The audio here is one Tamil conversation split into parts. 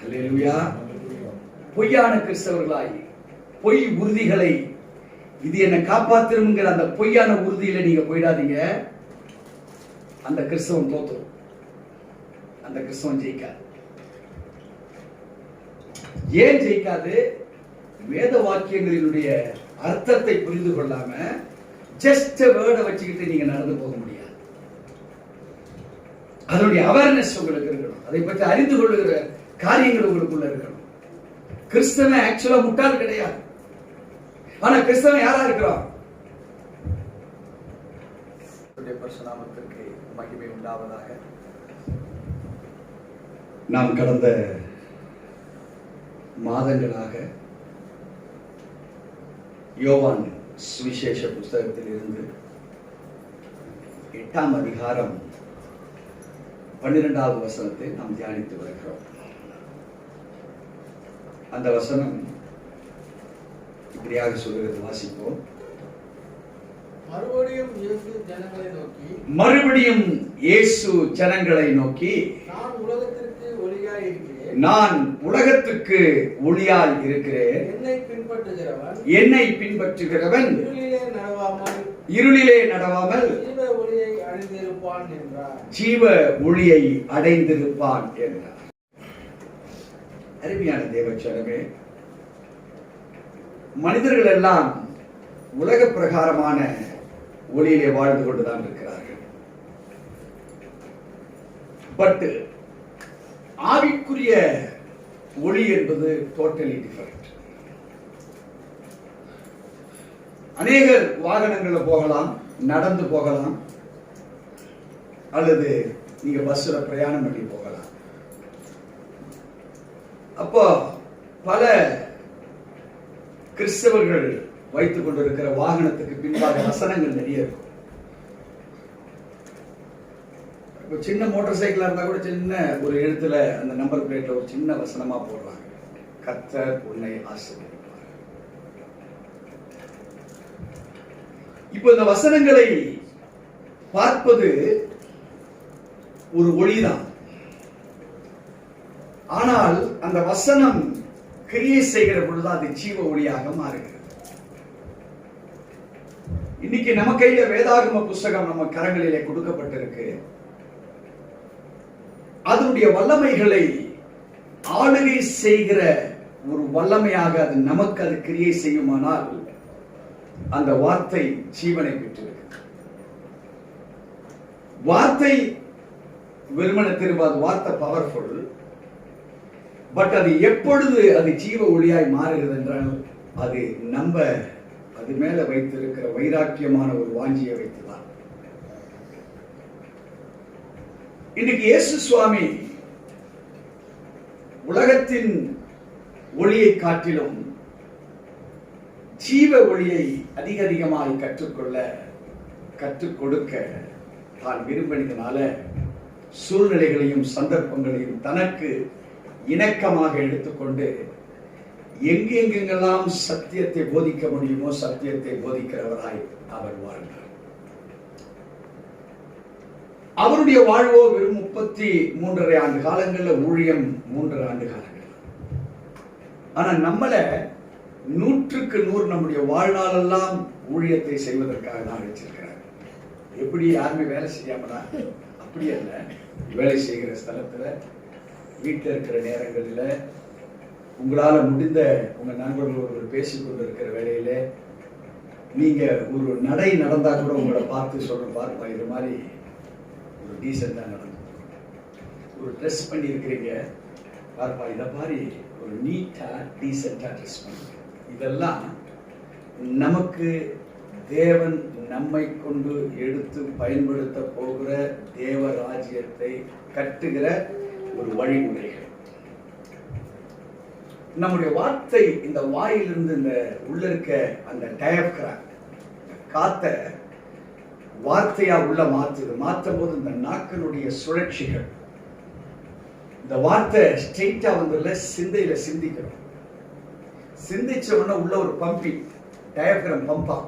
அல்லேலூயா. பொய்யான கிறிஸ்தவர்களாய் பொய் உறுதிகளை, இது என்ன காப்பாத்திருங்கிற அந்த பொய்யான உறுதியில நீங்க போயிடாதீங்க. அந்த கிறிஸ்தவன் தோத்துரும், அந்த கிறிஸ்தவன் ஜெயிக்காது. ஏன் ஜெயிக்காது? வேத வாக்கியங்களினுடைய அர்த்தத்தை புரிந்து கொள்ளாம ஜஸ்ட் வேர்டை வச்சுக்கிட்டு நீங்க நடந்து போக முடியாது. அதனுடைய அவேர்னஸ் உங்களுக்கு இருக்கணும், அதை பற்றி அறிந்து கொள்ளுகிற காரியங்கள் உங்களுக்குள்ள இருக்கணும். கிறிஸ்தவன் ஆக்சுவலா முட்டாள் கிடையாது. ஆனா கிறிஸ்தவன் யாரா இருக்கிறோம்? பரிசுநாமத்திற்கு மகிமை உண்டாவதாக. நாம் கடந்த மாதங்களாக யோவான் சுவிசேஷ புஸ்தகத்தில் இருந்து 8ஆம் அதிகாரம் 12வது வசனத்தை நாம் தியானித்து வருகிறோம். அந்த வசனம் இப்படியாக சொல்கிறது, வாசிப்போம். மறுபடியும் இயேசு ஜனங்களை நோக்கி, நான் உலகத்துக்கு ஒளியாய் இருக்கிறேன். என்னை பின்பற்றுகிறவன் இருளிலே நடவாமல் ஜீவ ஒளியை அடைந்திருப்பான் என்றார். அருமையான தேவச்சனமே, மனிதர்கள் எல்லாம் உலக பிரகாரமான ஒளியிலே வாழ்ந்து கொண்டுதான் இருக்கிறார்கள். பட் ஆவிக்குரிய ஒளி என்பது டோட்டலி டிஃபரண்ட். அநேகர் வாகனங்களில் போகலாம், நடந்து போகலாம், அல்லது நீங்க பஸ்ல பிரயாணம் பண்ணி போகலாம். அப்போ பல கிறிஸ்தவர்கள் வைத்துக் கொண்டிருக்கிற வாகனத்துக்கு பின்பாக வசனங்கள் நிறைய இருக்கும். இப்போ சின்ன மோட்டார் சைக்கிளா இருந்தா கூட சின்ன ஒரு எழுத்துல அந்த நம்பர் பிளேட்ல ஒரு சின்ன வசனமா போடுறாங்க, கர்த்தர் உன்னை ஆசீர்வதிப்பார். இப்போ இந்த வசனங்களை பார்ப்பது ஒரு ஒளிதான். ஆனால் அந்த வசனம் கிரியை செய்கிற பொழுது அது ஜீவ ஒளியாக மாறுகிறது. இன்னைக்கு நம்ம கையில வேதாகம புஸ்தகம் நம்ம கரங்களிலே கொடுக்கப்பட்டிருக்கு. அதனுடைய வல்லமைகளை ஆளுகை செய்கிற ஒரு வல்லமையாக அது நமக்கு அது கிரியை செய்யுமானால் அந்த வார்த்தை ஜீவனை பெற்றிருக்கு. வார்த்தை வெறுமன திரும்பாது, வார்த்தை பவர்ஃபுல். பட் அது எப்பொழுது அது ஜீவ ஒளியாய் மாறுகிறது என்றால் அது நம்ம அது மேல வைத்திருக்கிற வைராக்கியமான ஒரு வாஞ்சியை வைத்துதான். இன்னைக்கு இயேசு சுவாமி உலகத்தின் ஒளியை காட்டிலும் ஜீவ ஒளியை அதிகமாய் கற்றுக் கொடுக்க தான் விரும்பினதுனால சூழ்நிலைகளையும் சந்தர்ப்பங்களையும் தனக்கு இணக்கமாக எடுத்துக்கொண்டு எங்கெங்கெல்லாம் சத்தியத்தை போதிக்க முடியுமோ சத்தியத்தை போதிக்கிறவராய் அவர் வாழ்ந்தார். அவருடைய வாழ்வோ வெறும் 33.5 ஆண்டு காலங்கள்ல, ஊழியம் 3 ஆண்டு காலங்கள். ஆனா நம்மள 100க்கு 100 நம்முடைய வாழ்நாளெல்லாம் ஊழியத்தை செய்வதற்காக தான் வச்சிருக்கிறார். எப்படி யாருமே வேலை செய்யாமடா அப்படி அல்ல. வேலை செய்கிற ஸ்தலத்துல, வீட்டில் இருக்கிற நேரங்களில், உங்களால முடிந்த உங்க நண்பர்களோடு பேசிக்கொண்டிருக்கிற வேலையில, நீங்க ஒரு நடை நடந்தா கூட உங்களை பார்த்து சொல்ற, பார்ப்பா இது மாதிரி ஒரு டீசெண்டா நடந்து, ஒரு ட்ரெஸ் பண்ணி இருக்கிறீங்க, பார்ப்பா இதை மாதிரி ஒரு நீட்டா டீசெண்டா ட்ரெஸ் பண்ணி. இதெல்லாம் நமக்கு தேவன் நம்மை கொண்டு எடுத்து பயன்படுத்த போகிற தேவ ராஜ்யத்தை கட்டுகிற ஒரு வழிமுறைகள். நம்முடைய வார்த்தை, இந்த வாயிலிருந்து இந்த உள்ள இருக்க அந்த டயப்கிராம் காத்த வார்த்தையா உள்ள மாற்றும் போது இந்த நாக்கினுடைய சுழற்சிகள், இந்த வார்த்தை ஸ்ட்ரெயிட்டா வந்துள்ள சிந்தையில சிந்திக்கிறோம். சிந்திச்ச உடனே உள்ள ஒரு பம்பிங், டயப்கிராம் பம்பா.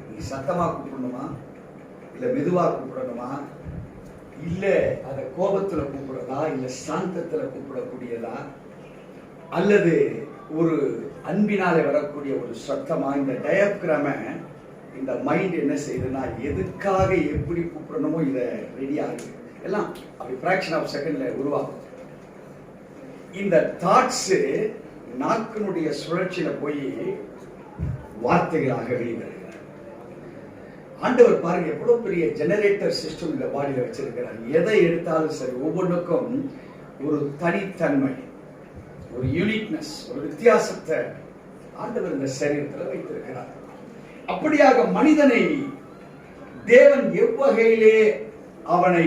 நீ சத்தமா கூப்பிடணுமா, இல்ல மெதுவா கூப்பிடணுமா, இல்ல அத கோபத்துல கூப்பிடுறதா, இல்ல சாந்தத்துல கூப்பிடக்கூடியதா, அல்லது ஒரு அன்பினாலே வரக்கூடிய ஒரு சத்தமா? இந்த டயப்கிராம இந்த மைண்ட் என்ன செய்யுதுன்னா, எதுக்காக எப்படி கூப்பிடணுமோ இதை ரெடி ஆகுது, எல்லாம் அப்படி ஃபிராக்ஷன் ஆஃப் செகண்ட்ல உருவாகும். இந்த தாட்ஸ் நாக்கினுடைய சுழற்சியில போய் வார்த்தைகளாக வெளிவருகிறது. ஆண்டவர் பாருங்க எவ்வளவு பெரிய ஜெனரேட்டர் சிஸ்டம் இந்த பாடியில வச்சிருக்கிறார். எதை எடுத்தாலும் சரி, ஒவ்வொன்றுக்கும் ஒரு தனித்தன்மை, ஒரு யூனிக்னஸ், ஒரு வித்தியாசத்தை ஆண்டவர் இந்த சரீரத்தில் வைத்திருக்கிறார். அப்படியாக மனிதனை தேவன் எவ்வகையிலே அவனை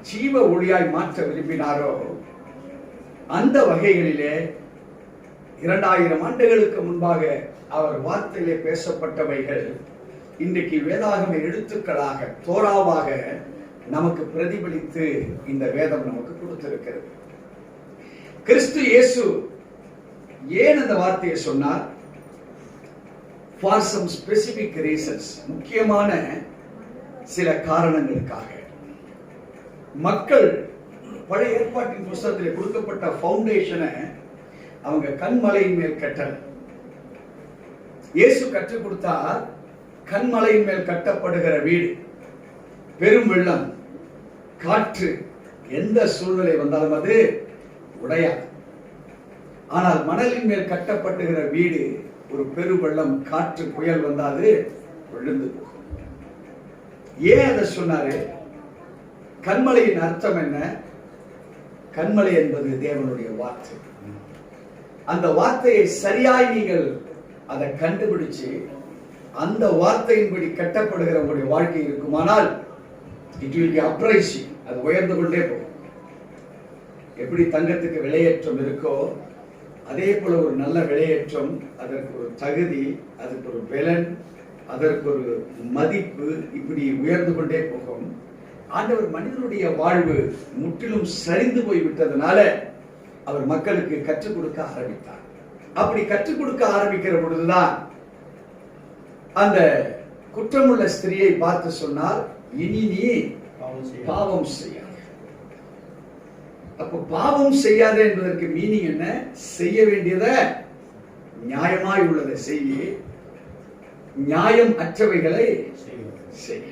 ஜீவ ஒளியாய் மாற்ற விரும்பினாரோ அந்த வகைகளிலே 2000 ஆண்டுகளுக்கு முன்பாக அவர் வார்த்தையிலே பேசப்பட்டவைகள் இன்றைக்கு வேதாகம எழுத்துக்களாக, தோராவாக நமக்கு பிரதிபலித்து இந்த வேதம் நமக்கு கொடுத்திருக்கிறது. கிறிஸ்து இயேசு ஏன் அந்த வார்த்தையை சொன்னார்? For some specific reasons, முக்கியமான சில காரணங்களுக்காக. மக்கள் பழைய ஏற்பாட்டின் புத்தகத்தில் கொடுக்கப்பட்ட ஃபவுண்டேஷனை அவங்க கண்மலையின் மேல் கட்டல. இயேசு கற்றுக் கொடுத்தார், கண்மலையின் மேல் கட்டப்படுகிற வீடு பெரும் வெள்ளம், காற்று, எந்த சூழ்நிலை வந்தாலும் அது உடையாது. ஆனால் மணலின் மேல் கட்டப்படுகிற வீடு ஒரு பெரு வெள்ளம், காற்று, புயல் வந்தாது விழுந்து போகும். ஏன் அதை சொன்னாரு? கண்மலையின் அர்த்தம் என்ன? கண்மலை என்பது தேவனுடைய வார்த்தை. அந்த வார்த்தையை சரியாய் நீங்கள் அதை கண்டுபிடிச்சு அந்த வார்த்தையின்படி கட்டப்படுகிற உங்களுடைய வாழ்க்கை இருக்குமானால் it will be uprising, அது உயர்ந்து கொண்டே போகும். எப்படி தங்கத்துக்கு விலையேற்றம் இருக்கோ அதே போல ஒரு நல்ல விலையேற்றம், அதற்கு ஒரு தகுதி, அதற்கு ஒரு பலன், அதற்கு ஒரு மதிப்பு, இப்படி உயர்ந்து கொண்டே போகும். ஆண்டவர் மனிதனுடைய வாழ்வு முற்றிலும் சரிந்து போய் விட்டதனால அவர் மக்களுக்கு கற்றுக் கொடுக்க ஆரம்பித்தார். அப்படி கற்றுக் கொடுக்க ஆரம்பிக்கிற பொழுதுதான் அந்த குற்றமுள்ள ஸ்திரியை பார்த்து சொன்னார், இனி நீ பாவம் செய்யாத. அப்ப பாவம் செய்யாத என்பதற்கு மீனிங் என்ன? செய்ய வேண்டியதை நியாயமாய் உள்ளதை செய்ய, நியாயம் அற்றவைகளை செய்ய.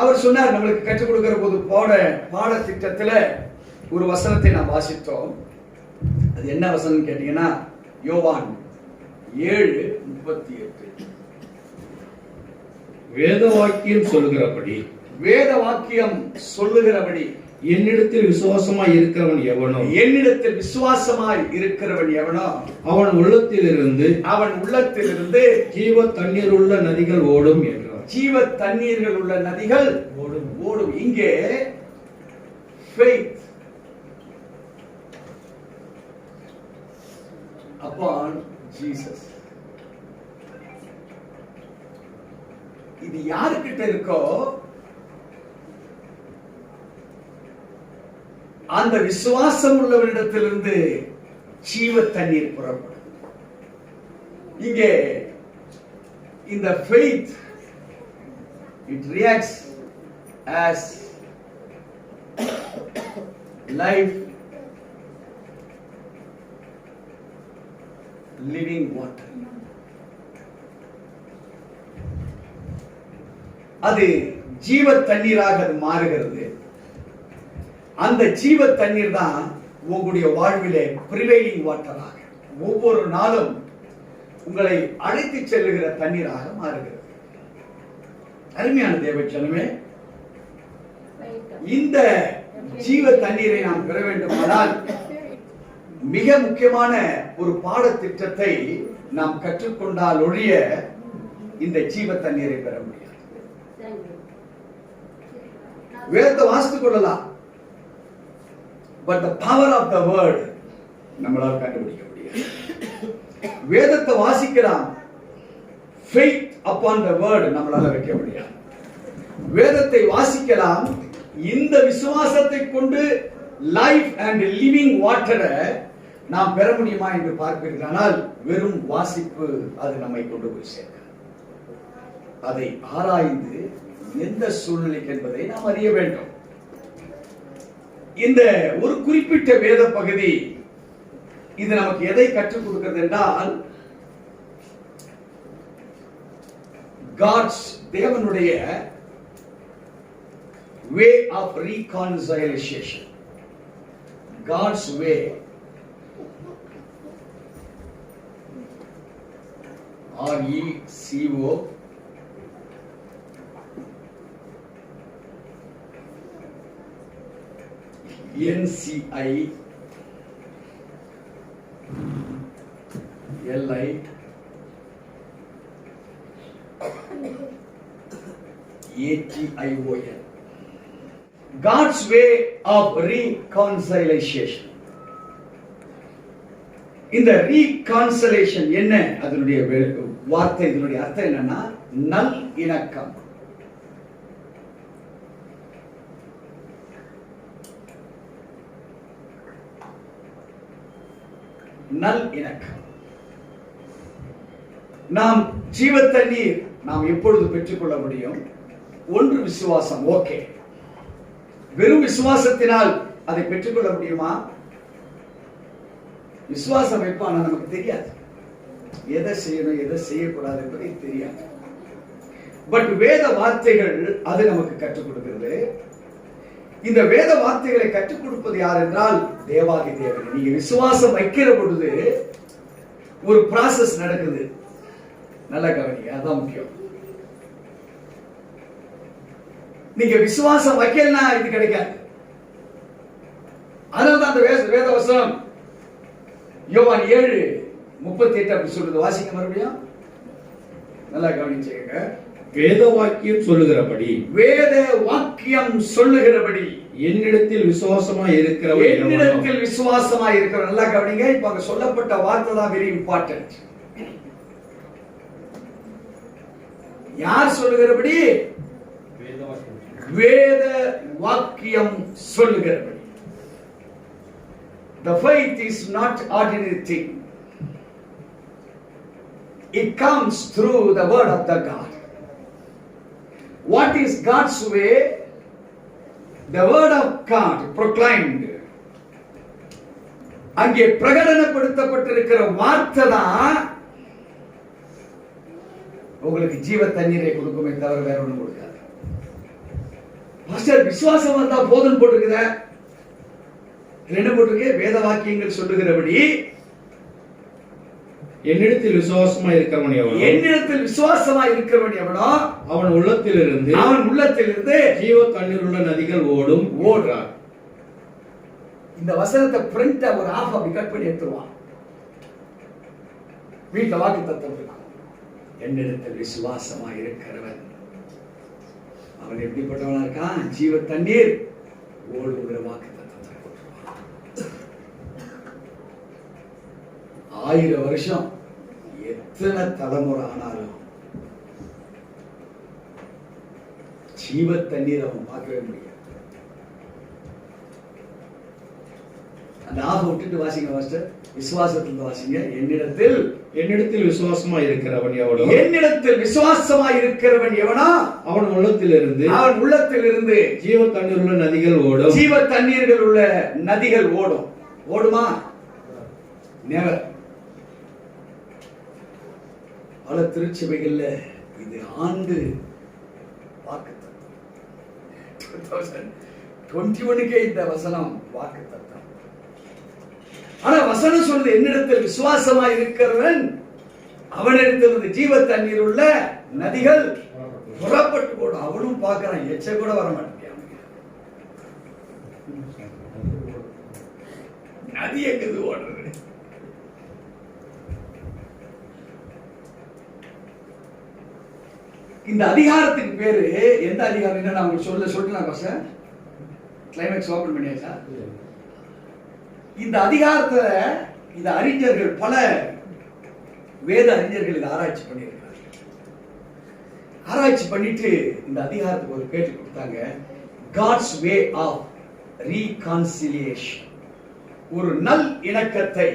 அவர் சொன்னார், நம்மளுக்கு கற்றுக் கொடுக்கிற போது பாடத்திட்டத்துல ஒரு வசனத்தை நாம் வாசித்தோம். அது என்ன வசனம் கேட்டீங்கன்னா, யோவான் 7:38. வேத வாக்கியம் சொல்லுகிறபடி, வேத வாக்கியம் சொல்லுகிறபடி என்னிடத்தில் விசுவாசமாய் இருக்கிறவன் எவனோ, என்னிடத்தில் விசுவாசமாய் இருக்கிறவன் எவனோ அவன் உள்ளத்திலிருந்து ஜீவ தண்ணீர் உள்ள நதிகள் ஓடும் என்றார். ஜீவ தண்ணீர்கள் உள்ள நதிகள் ஓடும். இங்கே faith upon Jesus, இது யாருக்கிட்ட இருக்கோ அந்த விசுவாசம் உள்ளவரிடத்திலிருந்து ஜீவ தண்ணீர் புறப்படும். இங்கே இந்த faith, it reacts as life living water. அது ஜீவ தண்ணீராக அது மாறுகிறது. அந்த ஜீவ தண்ணீர் தான் உங்களுடைய வாழ்விலே பிரிவைலிங் வாட்டராக ஒவ்வொரு நாளும் உங்களை அழைத்து செல்லுகிற தண்ணீராக மாறுகிறது. அருமையான தேவச்சனமே, இந்த ஜீவ தண்ணீரை நாம் பெற வேண்டுமானால் மிக முக்கியமான ஒரு பாடத்திட்டத்தை நாம் கற்றுக்கொண்டால் ஒழிய இந்த ஜீவ தண்ணீரை பெற முடியாது. வேதத்தை வாசித்துக் கொள்ளலாம், but the power of the word நம்மளால் கண்டுபிடிக்க முடியாது. வேதத்தை வாசிக்கலாம், faith upon the word நம்மளால வைக்க முடியாது. வேதத்தை வாசிக்கலாம், இந்த விசுவாசத்தை கொண்டு லைஃப் அண்ட் லிவிங் வாட்டரை நாம் பெற முடியுமா என்று பார்ப்பீர்களானால் வெறும் வாசிப்பு அது நம்மை கொண்டு போய் சேர்க்க. அதை ஆராய்ந்து எந்த சூழ்நிலைக்கு என்பதை நாம் அறிய வேண்டும். இந்த ஒரு குறிப்பிட்ட வேத பகுதி இது நமக்கு எதை கற்றுக் கொடுக்கிறது என்றால், காட்ஸ் தேவனுடைய way of reconciliation. God's way RECO NCI LI ATION. God's way of reconciliation. இந்த ரீகான்சலேஷன் என்ன? அதனுடைய வார்த்தை, இதனுடைய அர்த்தம் என்னன்னா நல் இணக்கம். நல் இணக்கம். நாம் ஜீவ தண்ணீர் நாம் எப்பொழுது பெற்றுக்கொள்ள முடியும்? ஒன்று விசுவாசம். ஓகே, வெறும் விசுவாசத்தினால் அதை பெற்றுக்கொள்ள முடியுமா? விசுவாசம் வைப்பான நமக்கு தெரியாது, எதை செய்யணும் எதை செய்யக்கூடாது என்பதை தெரியாது. பட் வேத வார்த்தைகள் அது நமக்கு கற்றுக் கொடுக்கிறது. இந்த வேத வார்த்தைகளை கற்றுக் கொடுப்பது யார் என்றால் தேவாதி தேவன். நீங்க விசுவாசம் வைக்கிற பொழுது ஒரு ப்ராசஸ் நடக்குது. நல்லா கவனிங்க, அதான் முக்கியம். நீங்க விசுவாசம் வைக்கலனா இது கிடைக்காது. அதனால்தான் அந்த வேத வசனம் யோவான் 7:38 அப்படி சொல்லுது. வாசிக்க மறுபடியும், நல்லா கவனிச்சுங்க. வேத வாக்கியம் சொல்லுகிறபடி, வேத வாக்கியம் சொல்லுகிறபடி என்னிடத்தில் விசுவாசமாய் இருக்கிறவன், என்னிடத்தில் விசுவாசமாய் இருக்கிறவன். நல்லா கவனிங்க, இப்ப அங்க சொல்லப்பட்ட வார்த்தை தான் வெரி இம்பார்ட்டன்ட். யார் சொல்லுகிறபடி? வேத வாக்கியம் சொல்லுகிறபடி. The faith is not ordinary thing. It comes through the word of the God. What is God's way? The word of God proclaimed. அங்கே பிரகடனப்படுத்தப்பட்டிருக்கிற வார்த்தை தான் உங்களுக்கு ஜீவ தண்ணீரை கொடுக்குமே தவிர வேற ஒன்றும் கொடுக்காது. பாஸ்டர், விசுவாசம் வந்தா போதும் போட்டிருக்குத. என்ன போட்டிருக்கு? வேத வாக்கியங்கள் சொல்லுகிறபடி என்னிடத்தில் விசுவாசமாய் இருக்கிறவன் எவனோ, என்னிடத்தில் விசுவாசமாய் இருக்கிறவன் எவனோ அவன் உள்ளத்திலிருந்து ஜீவ தண்ணீர் உள்ள நதிகள் ஓடுறார். இந்த வசனத்தை பிரிண்ட் ஒரு ஆஃப் அப்படி கட் பண்ணி எடுத்துருவான். வீட்டுல வாக்கு தத்துவம் இருக்கும். என்னிடத்தில் விசுவாசமாய் இருக்கிறவன் அவன் எப்படிப்பட்டவனா இருக்கான்? ஜீவ தண்ணீர் ஓடுகிற வாக்கு தத்துவத்தை போட்டுருவான். 1000 வருஷம் எத்தனை தலைமுறை ஆனாலும் ஜீவ தண்ணீர் அவன் பார்க்கவே முடியாது. அந்த ஆஃப் விட்டுட்டு வாசிங்க மாஸ்டர். விசுவாசத்தில் வாசிங்க. என்னிடத்தில் விசுவாசமாய் இருக்கிறவன் எவனோ, என்னிடத்தில் விசுவாசமாய் இருக்கிறவன் எவனோ அவன் உள்ளத்திலிருந்து ஜீவ தண்ணீர் உள்ள நதிகள் ஓடும். ஜீவ தண்ணீர்கள் உள்ள நதிகள் ஓடும். ஓடுமா? நெவர். பல திருச்சபைகள்ல இது ஆண்டு வாக்குத்தத்தம். 2021 இந்த வசனம் வாக்குத்தத்தம். ஆனா வசனம் சொல்லுது, என்னிடத்தில் விசுவாசமாய் இருக்கிறவன் அவனிடத்திலிருந்து ஜீவ தண்ணீர் உள்ள நதிகள் புறப்பட்டு போடும். அவனும் பார்க்கறான், எச்ச கூட வர மாட்டேன். நதி எங்குது ஓடுறது? இந்த அதிகாரத்துக்கு பேரு எந்த அதிகாரம்? என்ன நான் உங்களுக்கு சொல்லலாம் சார். கிளைமேக்ஸ் ஓபன் பண்ணியாச்சா? இந்த அதிகாரத்தை இந்த அறிஞர்கள், பல வேத அறிஞர்கள் இதை ஆராய்ச்சி பண்ணியிருக்காங்க. ஆராய்ச்சி பண்ணிட்டு இந்த அதிகாரத்துக்கு ஒரு பேட்டு கொடுத்தாங்க, God's way of reconciliation. ஒரு நல் இணக்கத்தை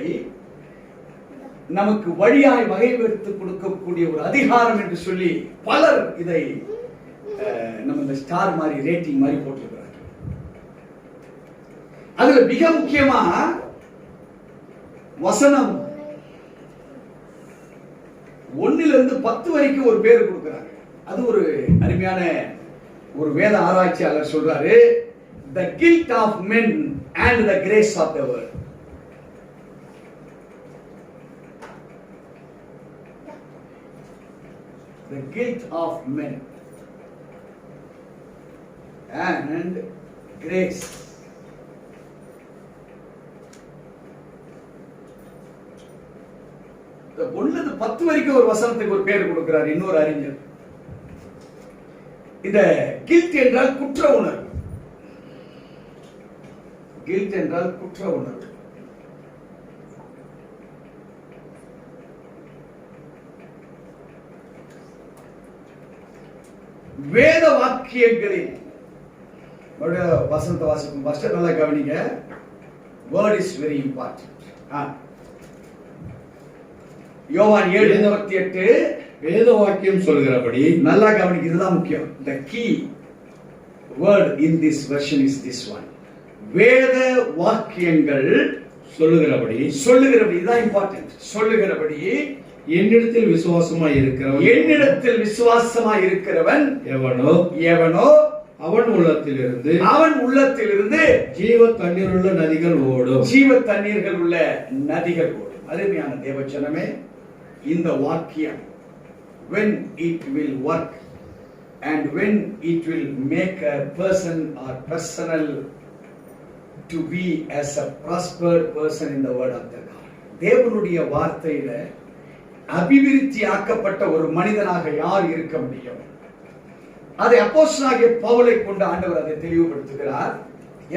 நமக்கு வழியாய் வகைப்படுத்தி கொடுக்கக்கூடிய ஒரு அதிகாரம் என்று சொல்லி பலர் இதை நம்ம இந்த ஸ்டார் மாதிரி ரேட்டிங் மாதிரி போட்டிருக்கிறாங்க. அதுல மிக முக்கியமா வசனம் 1 10 வரைக்கும் ஒரு பேர் கொடுக்கிறாங்க. அது ஒரு அருமையான ஒரு வேத ஆராய்ச்சியாளர் சொல்றாரு, the guilt of men and the grace of the world. The guilt of men and grace. இந்த 10 வரைக்கும் ஒரு வசனத்துக்கு ஒரு பேர் கொடுக்கிறார் இன்னொரு அறிஞர். இந்த கில்ட் என்றால் குற்ற உணர்வு. கில்ட் என்றால் குற்ற உணர்வு. வேத வாக்கியங்களில் வசனத்தை வாசிக்கும் பாஸ்டர் நல்லா கவனிங்க. Word is very important. யோவான் 7:28 வேத வாக்கியம் சொல்கிறபடி, நல்லா கவனிங்க, இதுதான் முக்கியம். the key word in this version is this one. வேத வாக்கியங்கள் சொல்லுகிறபடி இதுதான் இம்பார்ட்டன்ட். சொல்லுகிறபடி என்னிடத்தில் விசுவாசமாய் இருக்கிறவன் எவனோ அவன் உள்ளத்திலிருந்து ஜீவ தண்ணீர் உள்ள நதிகள் ஓடும். அருமையான தேவஜனமே, இந்த வாக்கியம் when it will work and when it will make a person or personal to be as a prospered person in the word of the God. தேவனுடைய வார்த்தையில அபிவிருத்தி ஆக்கப்பட்ட ஒரு மனிதனாக யார் இருக்க முடியும்? அதை அப்போஸ்தலனாகிய பவுலை கொண்டு ஆண்டவர் அதை தெளிவுபடுத்துகிறார்.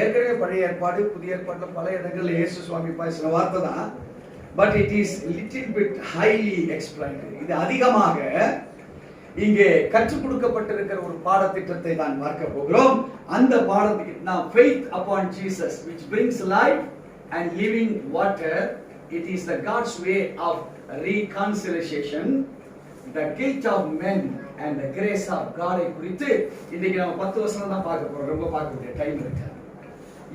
ஏற்கனவே பழைய ஏற்பாடு புதிய ஏற்பாடுல பல இடங்கள்ல இயேசு சுவாமி பேசின வார்த்தை தான். But it is little bit highly explained. இது அதிகமாக இங்கே கற்றுக் கொடுக்கப்பட்டிருக்கிற ஒரு பாடத்திட்டத்தை தான் பார்க்க போகிறோம். அந்த பாடத்திற்கு நாம் faith upon Jesus which brings life and living water. It is the God's way of reconciliation, the guilt of men and the grace of God. குறித்து இன்னைக்கு நம்ம 10 வசனம் தான் பார்க்க போறோம். ரொம்ப பார்க்க வேண்டிய டைம் இருக்கு.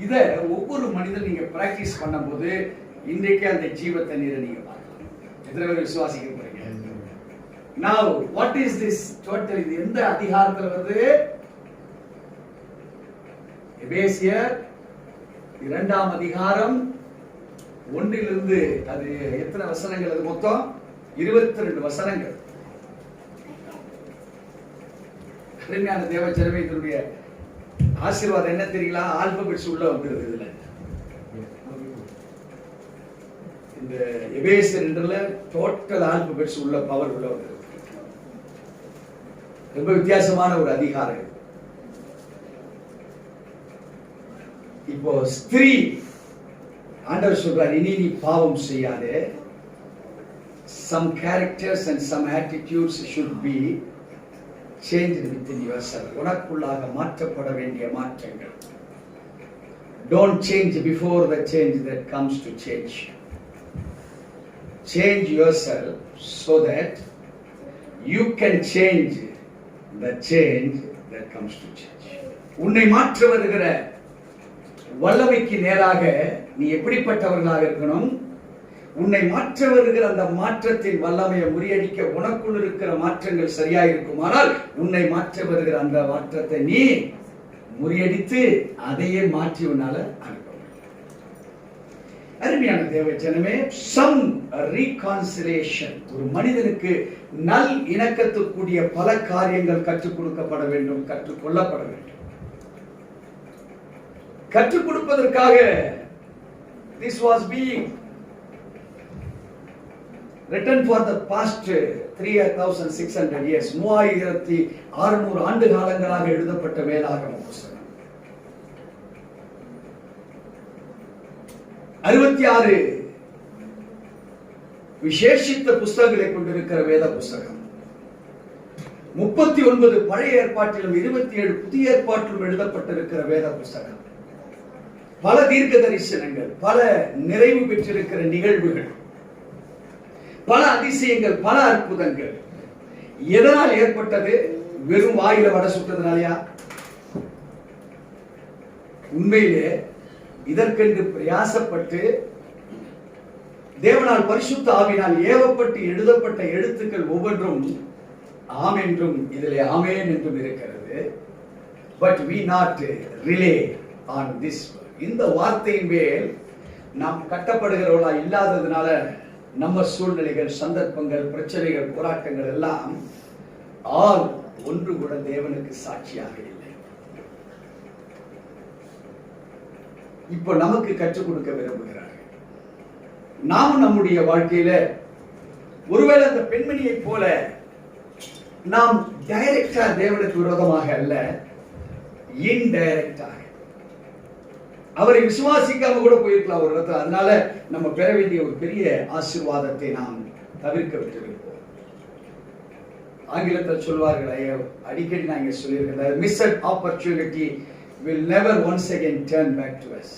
இத ஒவ்வொரு மனிதன் நீங்க பிராக்டீஸ் பண்ணும்போது இன்றைக்கு அந்த ஜீவ தண்ணீரை நீங்க பார்க்கலாம். எத்தனை பேர் விசுவாசிக்க போறீங்க? Now what is this total? இது எந்த அதிகாரத்துல வருது? எபேசியர் 2ஆம் அதிகாரம் 1 அது எத்தனை வசனங்கள்? அது மொத்தம் 22 வசனங்கள். அருமையான தேவஜனமே, இதனுடைய ஆசீர்வாதம் என்ன தெரியுங்களா? ஆல்பபெட்ஸ் உள்ள வந்துருது. இதுல இந்த எபேசியர் என்றல டோட்டல் ஆல்பபெட்ஸ் உள்ள பவர் உள்ள வந்துருது. ரொம்ப வித்தியாசமான ஒரு அதிகாரம். இப்போ ஸ்திரீ ஆண்டவர் சொல்றார், இனி நீ பாவம் செய்யாதே. some characters and some attitudes should be changed within yourself. உனக்குள்ளாக மாற்றப்பட வேண்டிய மாற்றங்கள். don't change before the change that comes to change. change yourself so that you can change the change that comes to change. உன்னை மாற்ற வருகிற வல்லமைக்கு நேராக நீ எப்படிப்பட்டவர்களாக இருக்கணும்? உன்னை மாற்ற வருகிற அந்த மாற்றத்தின் வல்லமையை முறியடிக்க உனக்குள் இருக்கிற மாற்றங்கள் சரியா இருக்குமானால் உன்னை மாற்ற வருகிற அந்த மாற்றத்தை நீ முறியடித்து அதையே மாற்றி உன்னால அனுப்ப முடியும். அருமையான தேவஜனமே, some reconciliation. ஒரு மனிதனுக்கு நல் இணக்கத்துக்குரிய பல காரியங்கள் கற்றுக் கொடுக்கப்பட வேண்டும், கற்றுக்கொள்ளப்பட வேண்டும். கற்றுக் கொடுப்பதற்காக this was being written for the past 3600 years. 3600 ஆண்டு காலங்களாக எழுதப்பட்ட வேதாகம புத்தகம். 66 விசேஷித்த புத்தகங்களை கொண்டிருக்கிற வேத புத்தகம். 39 பழைய ஏற்பாட்டிலும் 27 புதிய ஏற்பாட்டிலும் எழுதப்பட்டிருக்கிற வேத புத்தகம். பல தீர்க்க தரிசனங்கள், பல நிறைவு பெற்றிருக்கிற நிகழ்வுகள், பல அதிசயங்கள், பல அற்புதங்கள். எதனால் ஏற்பட்டது? வெறும் வாயில வடை சுட்டதுனாலயா? உண்மையிலே இதற்கென்று பிரயாசப்பட்டு தேவனால் பரிசுத்த ஆவினால் ஏவப்பட்டு எழுதப்பட்ட எழுத்துக்கள் ஒவ்வொன்றும் ஆம் என்றும் இதிலே ஆமேன் என்றும் இருக்கிறது. But we not rely on this. இந்த வார்த்தையின் மேல் நாம் கட்டப்படுகிறவர்களா இல்லாததுனால நம்ம சூழ்நிலைகள், சந்தர்ப்பங்கள், பிரச்சனைகள், போராட்டங்கள் எல்லாம் ஒன்று கூட தேவனுக்கு சாட்சியாக இல்லை. இப்போ நமக்கு கற்றுக் கொடுக்க விரும்புகிறார்கள். நாமும் நம்முடைய வாழ்க்கையில ஒருவேளை அந்த பெண்மணியை போல நாம் டைரக்டா தேவனுக்கு விரோதமாக அல்ல, இன்டைரக்டாக அவரை விசுவாசிக்காம கூட போயிருக்கலாம் ஒரு இடத்துல. அதனால நம்ம பெற வேண்டிய ஒரு பெரிய ஆசீர்வாதத்தை நாம் தவிர்க்க விட்டிருப்போம். ஆங்கிலத்தில் சொல்வார்கள், அடிக்கடி நான் இங்க சொல்லியிருக்கிறேன், மிஸ்ஸட் opportunity will never once again turn back to us.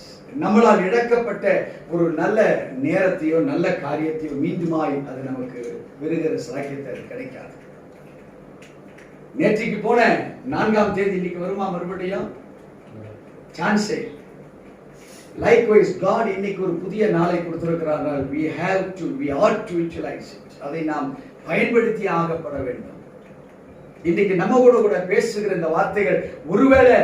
நம்மளால் இழக்கப்பட்ட ஒரு நல்ல நேரத்தையோ நல்ல காரியத்தையோ மீண்டுமாய் அது நமக்கு பெறுகிற சாக்கியத்தை கிடைக்காது. நேற்றைக்கு போன 4ஆம் தேதி இன்னைக்கு வருமா மறுபடியும்? சான்ஸே. Likewise, God இன்னைக்கு ஒரு புதிய நாளை கொடுத்திருக்கிறார். we ought to utilize it. அதை நாம் பயன்படுத்தி ஆகப்பட வேண்டும். இன்னைக்கு நம்ம கூட பேசுகிற இந்த வார்த்தைகள் ஒருவேளை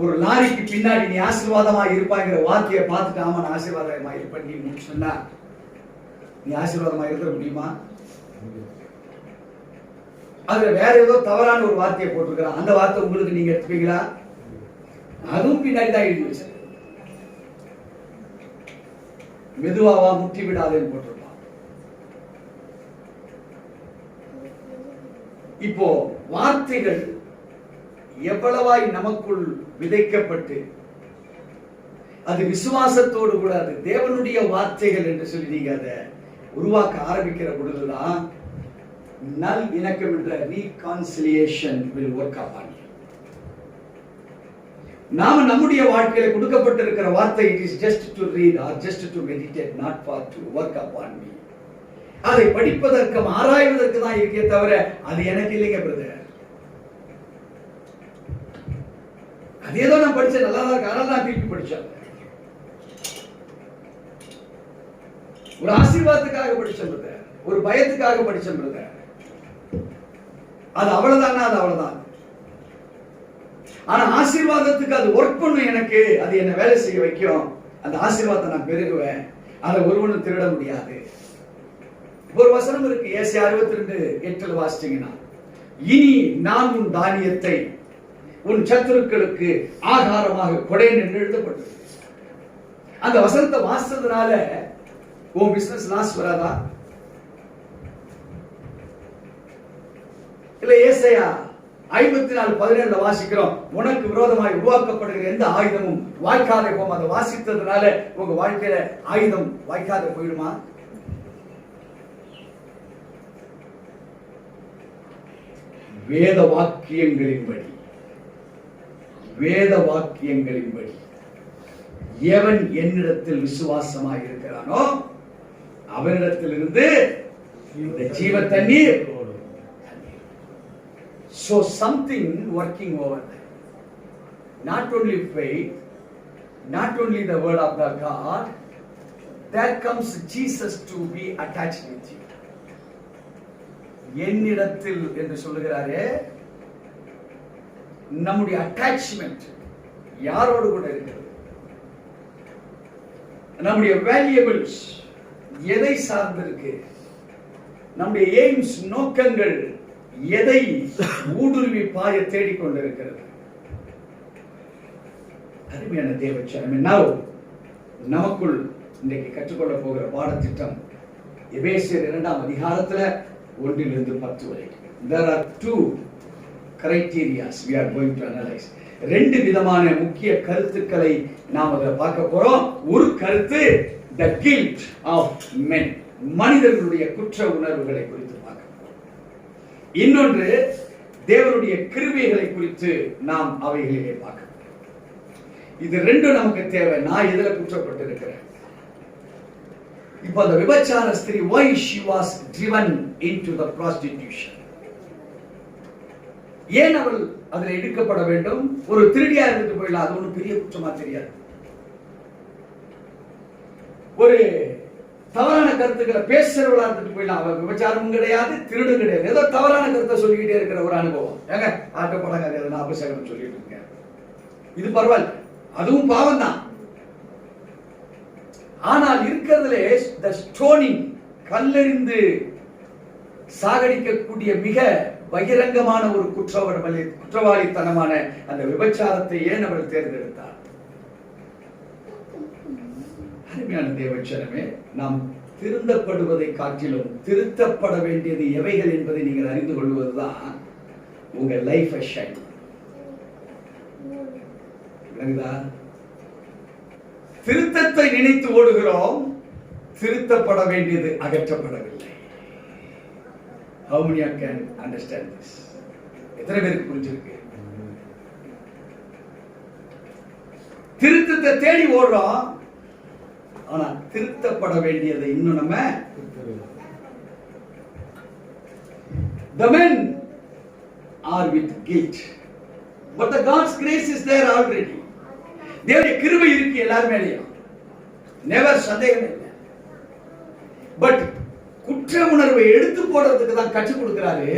ஒரு லாரிக்கு பின்னாடி நீ ஆசீர்வாதமா இருப்பாங்கிற வார்த்தையை பார்த்துட்டு ஆமா நான் ஆசீர்வாதமா இருப்பேன் நீ முடிச்சுன்னா நீ ஆசீர்வாதமா இருக்க முடியுமா? அதுல வேற ஏதோ தவறான ஒரு வார்த்தையை போட்டிருக்கிறான். அந்த வார்த்தை உங்களுக்கு நீங்க எடுத்துப்பீங்களா? அதுவும் பின்னாடி தான் எழுதி வச்சு மெதுவாவா முட்டி விடாதேன்னு போட்டிருப்பான். இப்போ வார்த்தைகள் எவ்வளவாய் நமக்குள் விதைக்கப்பட்டு அது விசுவாசத்தோடு கூட அது தேவனுடைய வார்த்தைகள் என்று சொல்லி நீங்க அதை உருவாக்க ஆரம்பிக்கிற பொழுதுதான் நல் இணக்கம் என்ற ரீகான்சிலியேஷன் will work upon you. நாம நம்முடைய வாழ்க்கையில கொடுக்கப்பட்டிருக்கிற வார்த்தை it is just to read or just to meditate, not for to work upon me. அதை படிப்பதற்கும் ஆராய்வதற்கு தான் இருக்கே தவிர அது எனக்கு இல்லைங்க பிரதர். அது ஏதோ நான் படிச்சேன் நல்லா தான் இருக்கு, அதனால நான் திருப்பி படிச்சேன். ஒரு ஆசீர்வாதத்துக்காக படிச்சேன் பிரதர், ஒரு பயத்துக்காக படிச்சேன் பிரதர். அது அவ்வளவுதானா? அது அவ்வளவுதான். ஆனா ஆசீர்வாதத்துக்கு அது ஒர்க் பண்ணும், எனக்கு அது என்ன வேலை செய்ய வைக்கும். அந்த ஆசீர்வாதத்தை நான் பெருகுவேன், அதை ஒருவனும் திருட முடியாது. ஒரு வசனம் இருக்கு, ஏசாயா 62:8 வாசிச்சீங்கன்னா, இனி நான் உன் தானியத்தை உன் சத்துருக்களுக்கு ஆகாரமாக கொடேன் என்று எழுதப்பட்டது. அந்த வசனத்தை வாசித்ததுனால உன் பிசினஸ் லாஸ் வராதா? இல்ல ஏசாயா 54:17 வாசிக்கிறோம், உனக்கு விரோதமாய் உருவாக்கப்படுகிற எந்த ஆயுதமும் வாய்க்காதே போகும். அதை வாசித்ததுனால உங்க வாழ்க்கையில ஆயுதம் வாய்க்காத போயிடுமா? வேத வாக்கியங்களின்படி எவன் என்னிடத்தில் விசுவாசமாய் இருக்கிறானோ அவனிடத்திலிருந்து இந்த ஜீவ தண்ணீர். So something working over there. Not only faith, not only the word of the God, there comes Jesus to be attached with you. என்னிடத்தில் என்று சொல்லுகிறாரே, நம்முடைய அட்டாச்மெண்ட் யாரோடு கூட இருக்கிறது? நம்முடைய வேல்யூபிள்ஸ் எதை சார்ந்திருக்கு? நம்முடைய எய்ம்ஸ், நோக்கங்கள் எதை ஊடுருவி பாய தேடிக்கொண்டிருக்கிறது? அருமையான தேவச்சனமே, நமக்குள் இன்றைக்கு கற்றுக்கொள்ள போகிற பாடத்திட்டம் எபேசியர் 2ஆம் அதிகாரத்துல 1-10 வரை. There are two criterias we are going to analyze. 2 விதமான முக்கிய கருத்துக்களை நாம் அதை பார்க்க போறோம். ஒரு கருத்து the guilt of men, மனிதர்களுடைய குற்ற உணர்வுகளை குறித்து பார்க்க போறோம். இன்னொன்று தேவனுடைய கிருபைகளை குறித்து நாம் அவைகளிலே பார்க்க போறோம். இது 2 நமக்கு தேவை. நான் எதில குற்றப்பட்டிருக்கிறேன்? இப்போ அந்த விபச்சார ஸ்திரீ, why she was driven into the prostitution, ஏன் அவள் அதில் இழுக்கப்பட வேண்டும்? ஒரு திருடியா இருந்துட்டு போயிடலாம், அது ஒன்றும் பெரிய குற்றமா தெரியாது. ஒரு தவறான கருத்துக்களை பேசுறவளா இருந்துட்டு போயிடலாம். அவ விபச்சாரமும் கிடையாது, திருடும் கிடையாது, ஏதோ தவறான கருத்தை சொல்லிக்கிட்டே இருக்கிற ஒரு அனுபவம். ஏங்க ஆட்ட படம் எதுனா அபசகனம் சொல்லிட்டு இருக்கேன், இது பரவாயில்ல, அதுவும் பாவம் தான். ஆனால் இருக்கிறதுலே the stoning, கல்லெறிந்து சாகடிக்கக்கூடிய மிக பகிரங்கமான ஒரு குற்றவாளித்தனமான அந்த விபச்சாரத்தை ஏன் அவள் தேர்ந்தெடுத்தார்? அருமையான தேவச்சனமே, நாம் திருந்தப்படுவதை காட்டிலும் திருத்தப்பட வேண்டியது எவைகள் என்பதை நீங்கள் அறிந்து கொள்வதுதான் உங்க லைஃப் ஷைன். திருத்தத்தை நினைத்து ஓடுகிறோம், திருத்தப்பட வேண்டியது அகற்றப்படவில்லை. How many can understand this? எத்தனை பேருக்கு புரிஞ்சிருக்கு? திருத்தத்தை தேடி ஓடுறோம், ஆனா திருத்தப்பட வேண்டியதை இன்னும் நம்ம the men are with guilt, but the God's grace is there already. தேவனுடைய கிருபை இருக்கு எல்லார் மேலயும், நெவர் சந்தேகம் இல்லை. பட் குற்ற உணர்வை எடுத்து போடுறதுக்கு தான் கற்றுக் கொடுக்கிறாரு.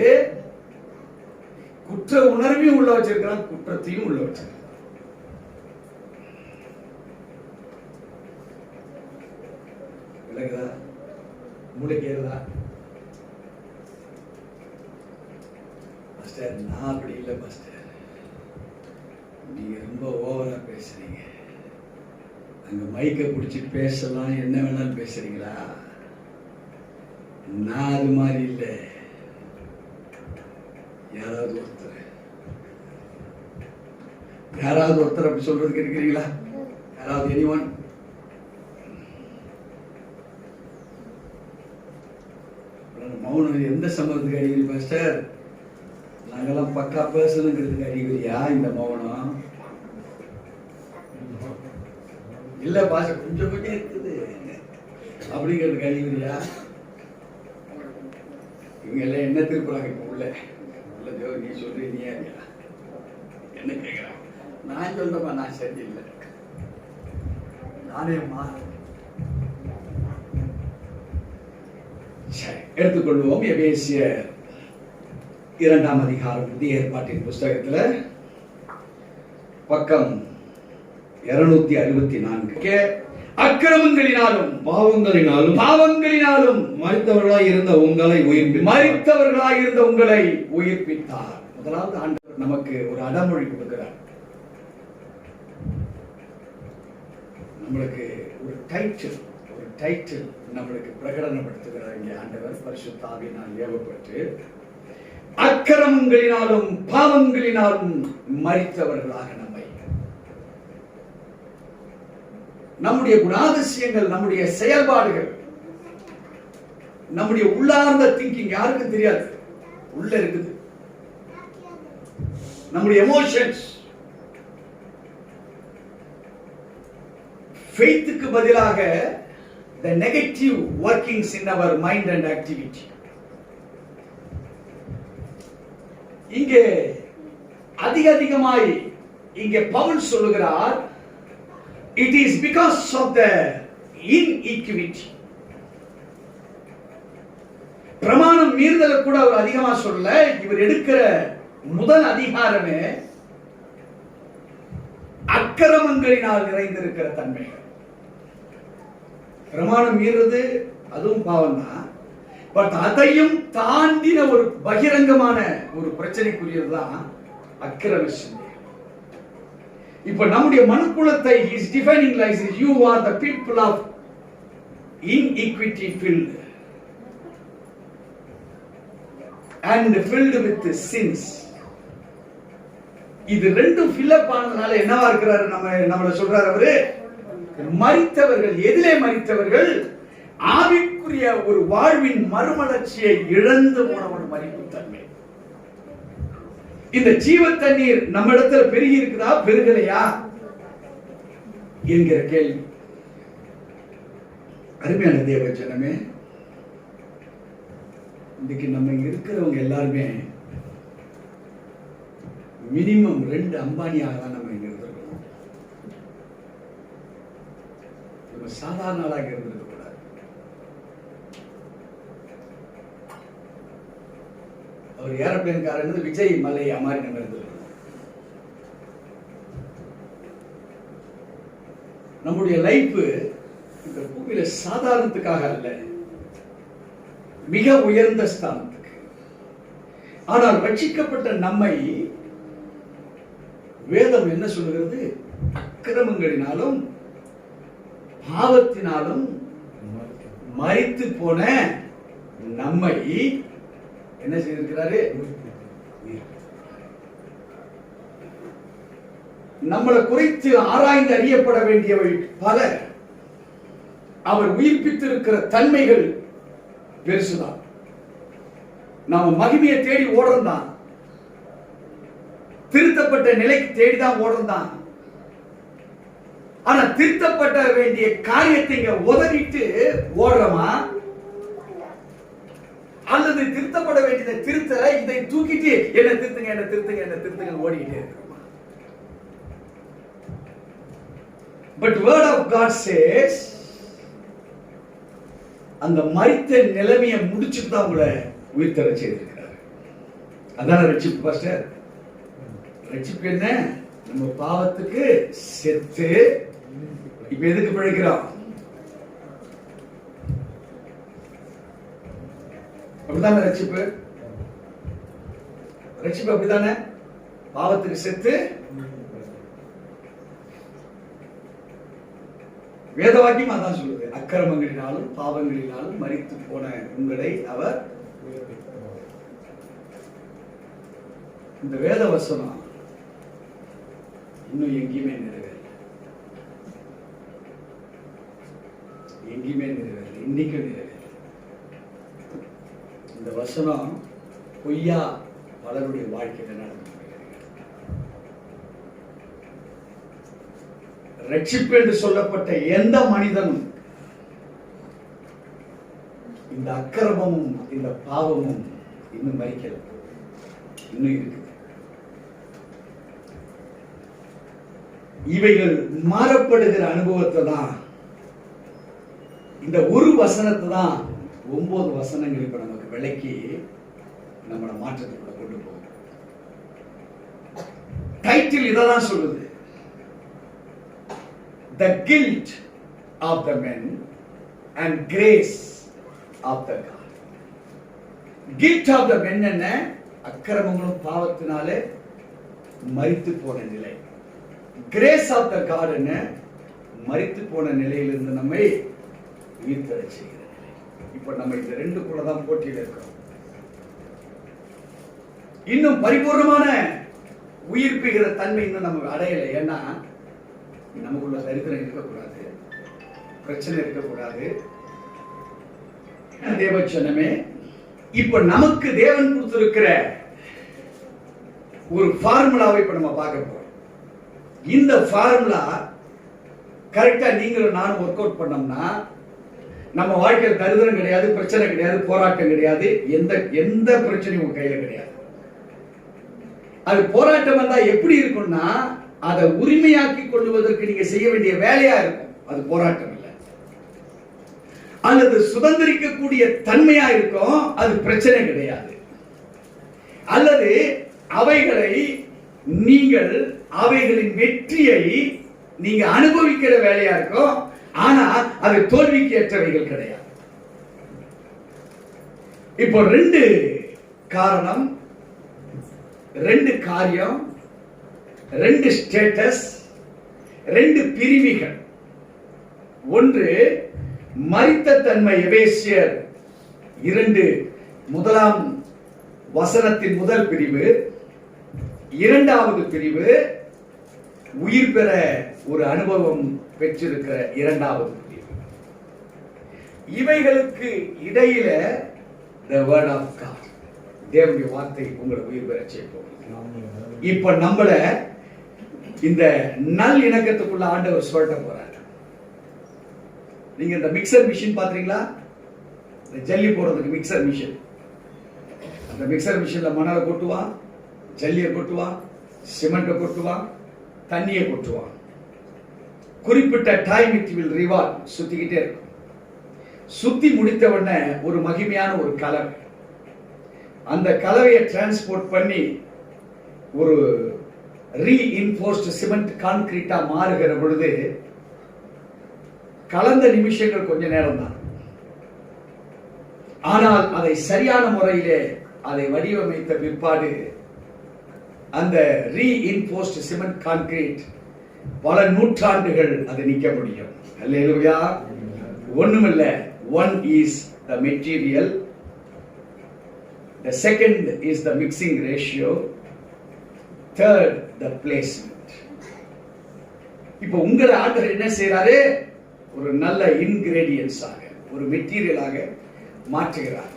குற்ற உணர்வையும் உள்ள வச்சிருக்கிறான், குற்றத்தையும் உள்ள வச்சிருக்கிறான். விளங்குதா? மூளைக்கு ஏறுதா? மாஸ்டர் நான் அப்படி இல்லை மாஸ்டர், நீங்க ரொம்ப ஓவரா பேசுறீங்க, அங்க மைக்கை பிடிச்சி பேசலாம், என்ன வேணாலும் பேசுறீங்களா? நான் அது மாதிரி இல்லை. யாராவது ஒருத்தர் அப்படி சொல்றதுக்கு இருக்கிறீங்களா? யாராவது எனிவன்? மௌனம் எந்த சம்பவத்துக்கு அறிகுறி மாஸ்டர்? நாங்கெல்லாம் பக்கா பேசணுங்கிறதுக்கு அறிகுறியா இந்த மௌனம்? இல்ல பாஷ கொஞ்சம் கொஞ்சம் இருக்குது அப்படிங்கிறதுக்கு அறிகுறியா? இவங்க எல்லாம் என்ன திருப்புறாங்க இப்ப உள்ள தேவ? நீ சொல்ற நீ என்ன கேட்கிறான்? நான் சொல்றப்பா நான் சரி இல்லை, நானே எடுத்துக்கொள்வோம். எபேசியர் 2ஆம் அதிகாரம் புதிய ஏற்பாட்டின் புஸ்தகத்துல பக்கம் 264. அக்கிரமங்களினாலும் பாவங்களினாலும் மரித்தவர்களாய் இருந்த உங்களை உயிர்ப்பித்தார். முதலாவது ஆண்டவர் நமக்கு ஒரு அடமொழி கொடுக்கிறார், நம்மளுக்கு ஒரு டைட்டில் நம்மளுக்கு பிரகடனப்படுத்துகிறார். இங்கே ஆண்டவர் பரிசுத்த ஆவியினால் ஏவப்பட்டு அக்கிரமங்களினாலும் பாவங்களினாலும் மரித்தவர்களாக நம்முடைய குணாதிசயங்கள், நம்முடைய செயல்பாடுகள், நம்முடைய உள்ளார்ந்த திங்கிங் யாருக்கும் தெரியாது, உள்ள இருக்குது. நம்முடைய எமோஷன்ஸ், ஃபெய்த்துக்கு பதிலாக the negative workings in our mind and activity. இங்கே அதிகமாய் இங்கே பவுல் சொல்லுகிறார், it is because of the inequity. பிரமாணம் மீறுதல கூட அவர் அதிகமா சொல்லல. இவர் எடுக்கிற முதல் அதிகாரமே அக்கிரமங்களினால் நிறைந்திருக்கிற தன்மை. பிரமாணம் மீறுறது அதுவும் பாவம் தான், பட் அதையும் தாண்டின ஒரு பகிரங்கமான ஒரு பிரச்சனைக்குரியதுதான் அக்கிரம சிந்தை. இப்ப நம்முடைய மனுக்குலத்தை is defining like you are the people of inequity filled and filled with sins. இது ரெண்டும் fill up ஆனதுனால என்னவா இருக்கிறாரு? நம்மள சொல்றாரு அவரு, மரித்தவர்கள். எதிலே மரித்தவர்கள்? ஆவிக்குரிய ஒரு வாழ்வின் மறுமலர்ச்சியை இழந்து போன ஒரு மரிப்பு தன்மை. இந்த ஜீவ தண்ணீர் நம்ம இடத்துல பெருகி இருக்குதா, பெருகலையா என்கிற கேள்வி. அருமையான தேவ ஜனமே, இன்னைக்கு நம்ம இருக்கிறவங்க எல்லாருமே மினிமம் 2 அம்பானியாக தான் நம்ம இங்க இருந்திருக்கணும். நம்ம சாதாரண ஆளாக இருந்திருக்க கூடாது. அவர் ஏரோப்ளேன் காரன் விஜய் மலை மாதிரி நம்ம இருந்தது. நம்முடைய லைஃப் இந்த பூமியில சாதாரணத்துக்காக அல்ல, மிக உயர்ந்த ஸ்தானத்துக்கு. ஆனால் ரட்சிக்கப்பட்ட நம்மை வேதம் என்ன சொல்லுகிறது? அக்கிரமங்களினாலும் பாவத்தினாலும் மரித்து போன நம்மை என்ன செய்திருக்கிறாரு? நம்மளை குறித்து ஆராய்ந்து அறியப்பட வேண்டியவை பல. அவர் உயிர்ப்பித்திருக்கிற தன்மைகள் பெருசுதான். நாம மகிமையை தேடி ஓடுறோம் தான், திருத்தப்பட்ட நிலைக்கு தேடிதான் ஓடுறோம் தான். ஆனா திருத்தப்பட்ட வேண்டிய காரியத்தை இங்க உதவிட்டு ஓடுறோமா, அல்லது திருத்தப்பட வேண்டியதை திருத்த இதை தூக்கிட்டு என்ன திருத்துங்க என்ன திருத்துங்க என்ன திருத்துங்க ஓடிக்கிட்டே இருக்கிறோமா? But word of God says, அந்த மரித்த நிலைமையை முடிச்சுட்டு தான் உங்களை உயிர் தர செய்திருக்கிறார். அதான ரட்சிப்பு பாஸ்டர். ரட்சிப்பு என்ன? நம்ம பாவத்துக்கு செத்து இப்ப எதுக்கு பிழைக்கிறோம்? அப்படித்தானே ரட்சிப்பு? ரட்சிப்பு அப்படித்தானே? பாவத்துக்கு செத்து வேதவாக்கியம் அதான் சொல்லுது. அக்கிரமங்களினாலும் பாவங்களினாலும் மரித்து போன உங்களை அவர். இந்த வேத வசனம் இன்னும் எங்கேயுமே நிறைவேறல, எங்கேயுமே நிறைவேறல, இன்னைக்கு நிறைவேறல. இந்த வசனம் பொய்யா பலருடைய வாழ்க்கையில நடந்து. ரட்சிப்பு என்று சொல்லப்பட்ட எந்த மனிதனும் இந்த அக்கிரமமும் இந்த பாவமும் இன்னும் மறிக்கல, இன்னும் இருக்குது. இவைகள் மாறப்படுகிற அனுபவத்தை தான், இந்த ஒரு வசனத்தை தான் 9 வசனங்கள் இப்ப நமக்கு விளக்கி நம்மளை மாற்றத்துக்குள்ள கொண்டு போகும். டைட்டில் இததான் சொல்லுது, the guilt of the men and grace of the God. Guilt of the men என்ன? அக்கிரமங்களும் பாவத்தினாலே மரித்து போன நிலை. Grace of the God என்ன? மரித்து போன நிலையிலிருந்து நம்மை உயிர்த்தெழ செய்கிற நிலை. இப்ப நம்ம இந்த ரெண்டுக்குள்ள தான் போட்டியில் இருக்கிறோம். இன்னும் பரிபூர்ணமான உயிர்ப்பிக்கிற தன்மை இன்னும் நம்ம அடையலை. ஏன்னா நமக்குள்ள தரித்திரம் இருக்கக்கூடாது, பிரச்சனை இருக்கக்கூடாது. தேவச்சனமே, இப்ப நமக்கு தேவன் கொடுத்திருக்கிற ஒரு ஃபார்முலாவை இப்ப நம்ம பார்க்க போறோம். இந்த ஃபார்முலா கரெக்டா நீங்களும் நானும் ஒர்க் அவுட் பண்ணோம்னா நம்ம வாழ்க்கையில் தரித்திரம் கிடையாது, பிரச்சனை கிடையாது, போராட்டம் கிடையாது, எந்த பிரச்சனையும் உங்க கையில கிடையாது. அது போராட்டம் வந்தா எப்படி இருக்கும்னா அதை உரிமையாக்கி கொள்வதற்கு நீங்க செய்ய வேண்டிய வேலையா இருக்கும். அது போராட்டம் இல்லை. அல்லது சுதந்திரிக்கக்கூடிய தன்மையா இருக்கும், அது பிரச்சனை கிடையாது. அல்லது அவைகளை நீங்கள் அவைகளின் வெற்றியை நீங்க அனுபவிக்கிற வேலையா இருக்கும். ஆனா அது தோல்விக்கு ஏற்றவைகள் கிடையாது. இப்போ 2 காரணம், 2 காரியம், 2 ஸ்டேட்டஸ், 2 பிரிவுகள். ஒன்று மரித்த தன்மை. எபேசியர் 2 முதலாம் வசனத்தின் முதல் பிரிவு. 2வது பிரிவு உயிர் பெற ஒரு அனுபவம் பெற்றிருக்கிற 2வது பிரிவு. இவைகளுக்கு இடையில the word of God, தேவனுடைய வார்த்தை உங்களை உயிர் பெற செய்யும். இப்ப நம்மள இந்த நல் இணக்கத்துக்குள்ள ஆண்டவர் சொல்ல போறாரு. நீங்க இந்த மிக்சர் மிஷின் பாத்தீங்களா? இந்த ஜல்லி போடுறதுக்கு மிக்சர் மிஷின். அந்த மிக்சர் மிஷின்ல மணலை கொட்டுவான், ஜல்லியை கொட்டுவான், சிமெண்ட்டை கொட்டுவான், தண்ணியை கொட்டுவான். குறிப்பிட்ட டைம் இட் வில் ரிவால்வ், சுத்திக்கிட்டே இருக்கும். சுத்தி முடித்த உடனே ஒரு மகிமையான ஒரு கலர். அந்த கலவையை டிரான்ஸ்போர்ட் பண்ணி ஒரு ரீஇன்ஃபோர்ஸ்டு சிமெண்ட் கான்கிரீட்டா மாறுகிற பொழுது கலந்த நிமிஷங்கள் கொஞ்ச நேரம் தான். ஆனால் அதை சரியான முறையிலே அதை வடிவமைத்த பிற்பாடு அந்த ரீஇன்ஃபோர்ஸ்டு சிமெண்ட் கான்கிரீட் பல நூற்றாண்டுகள் அது நிக்க முடியும். அல்லேலூயா. ஒண்ணுமில்ல. One is the material, the second is the mixing ratio, third the placement. இப்போ உங்களை ஆண்டவர் என்ன செய்யறாரு? ஒரு நல்ல இன்கிரீடியன்ஸ் ஆக, ஒரு மெட்டீரியலாக மாற்றுகிறார்.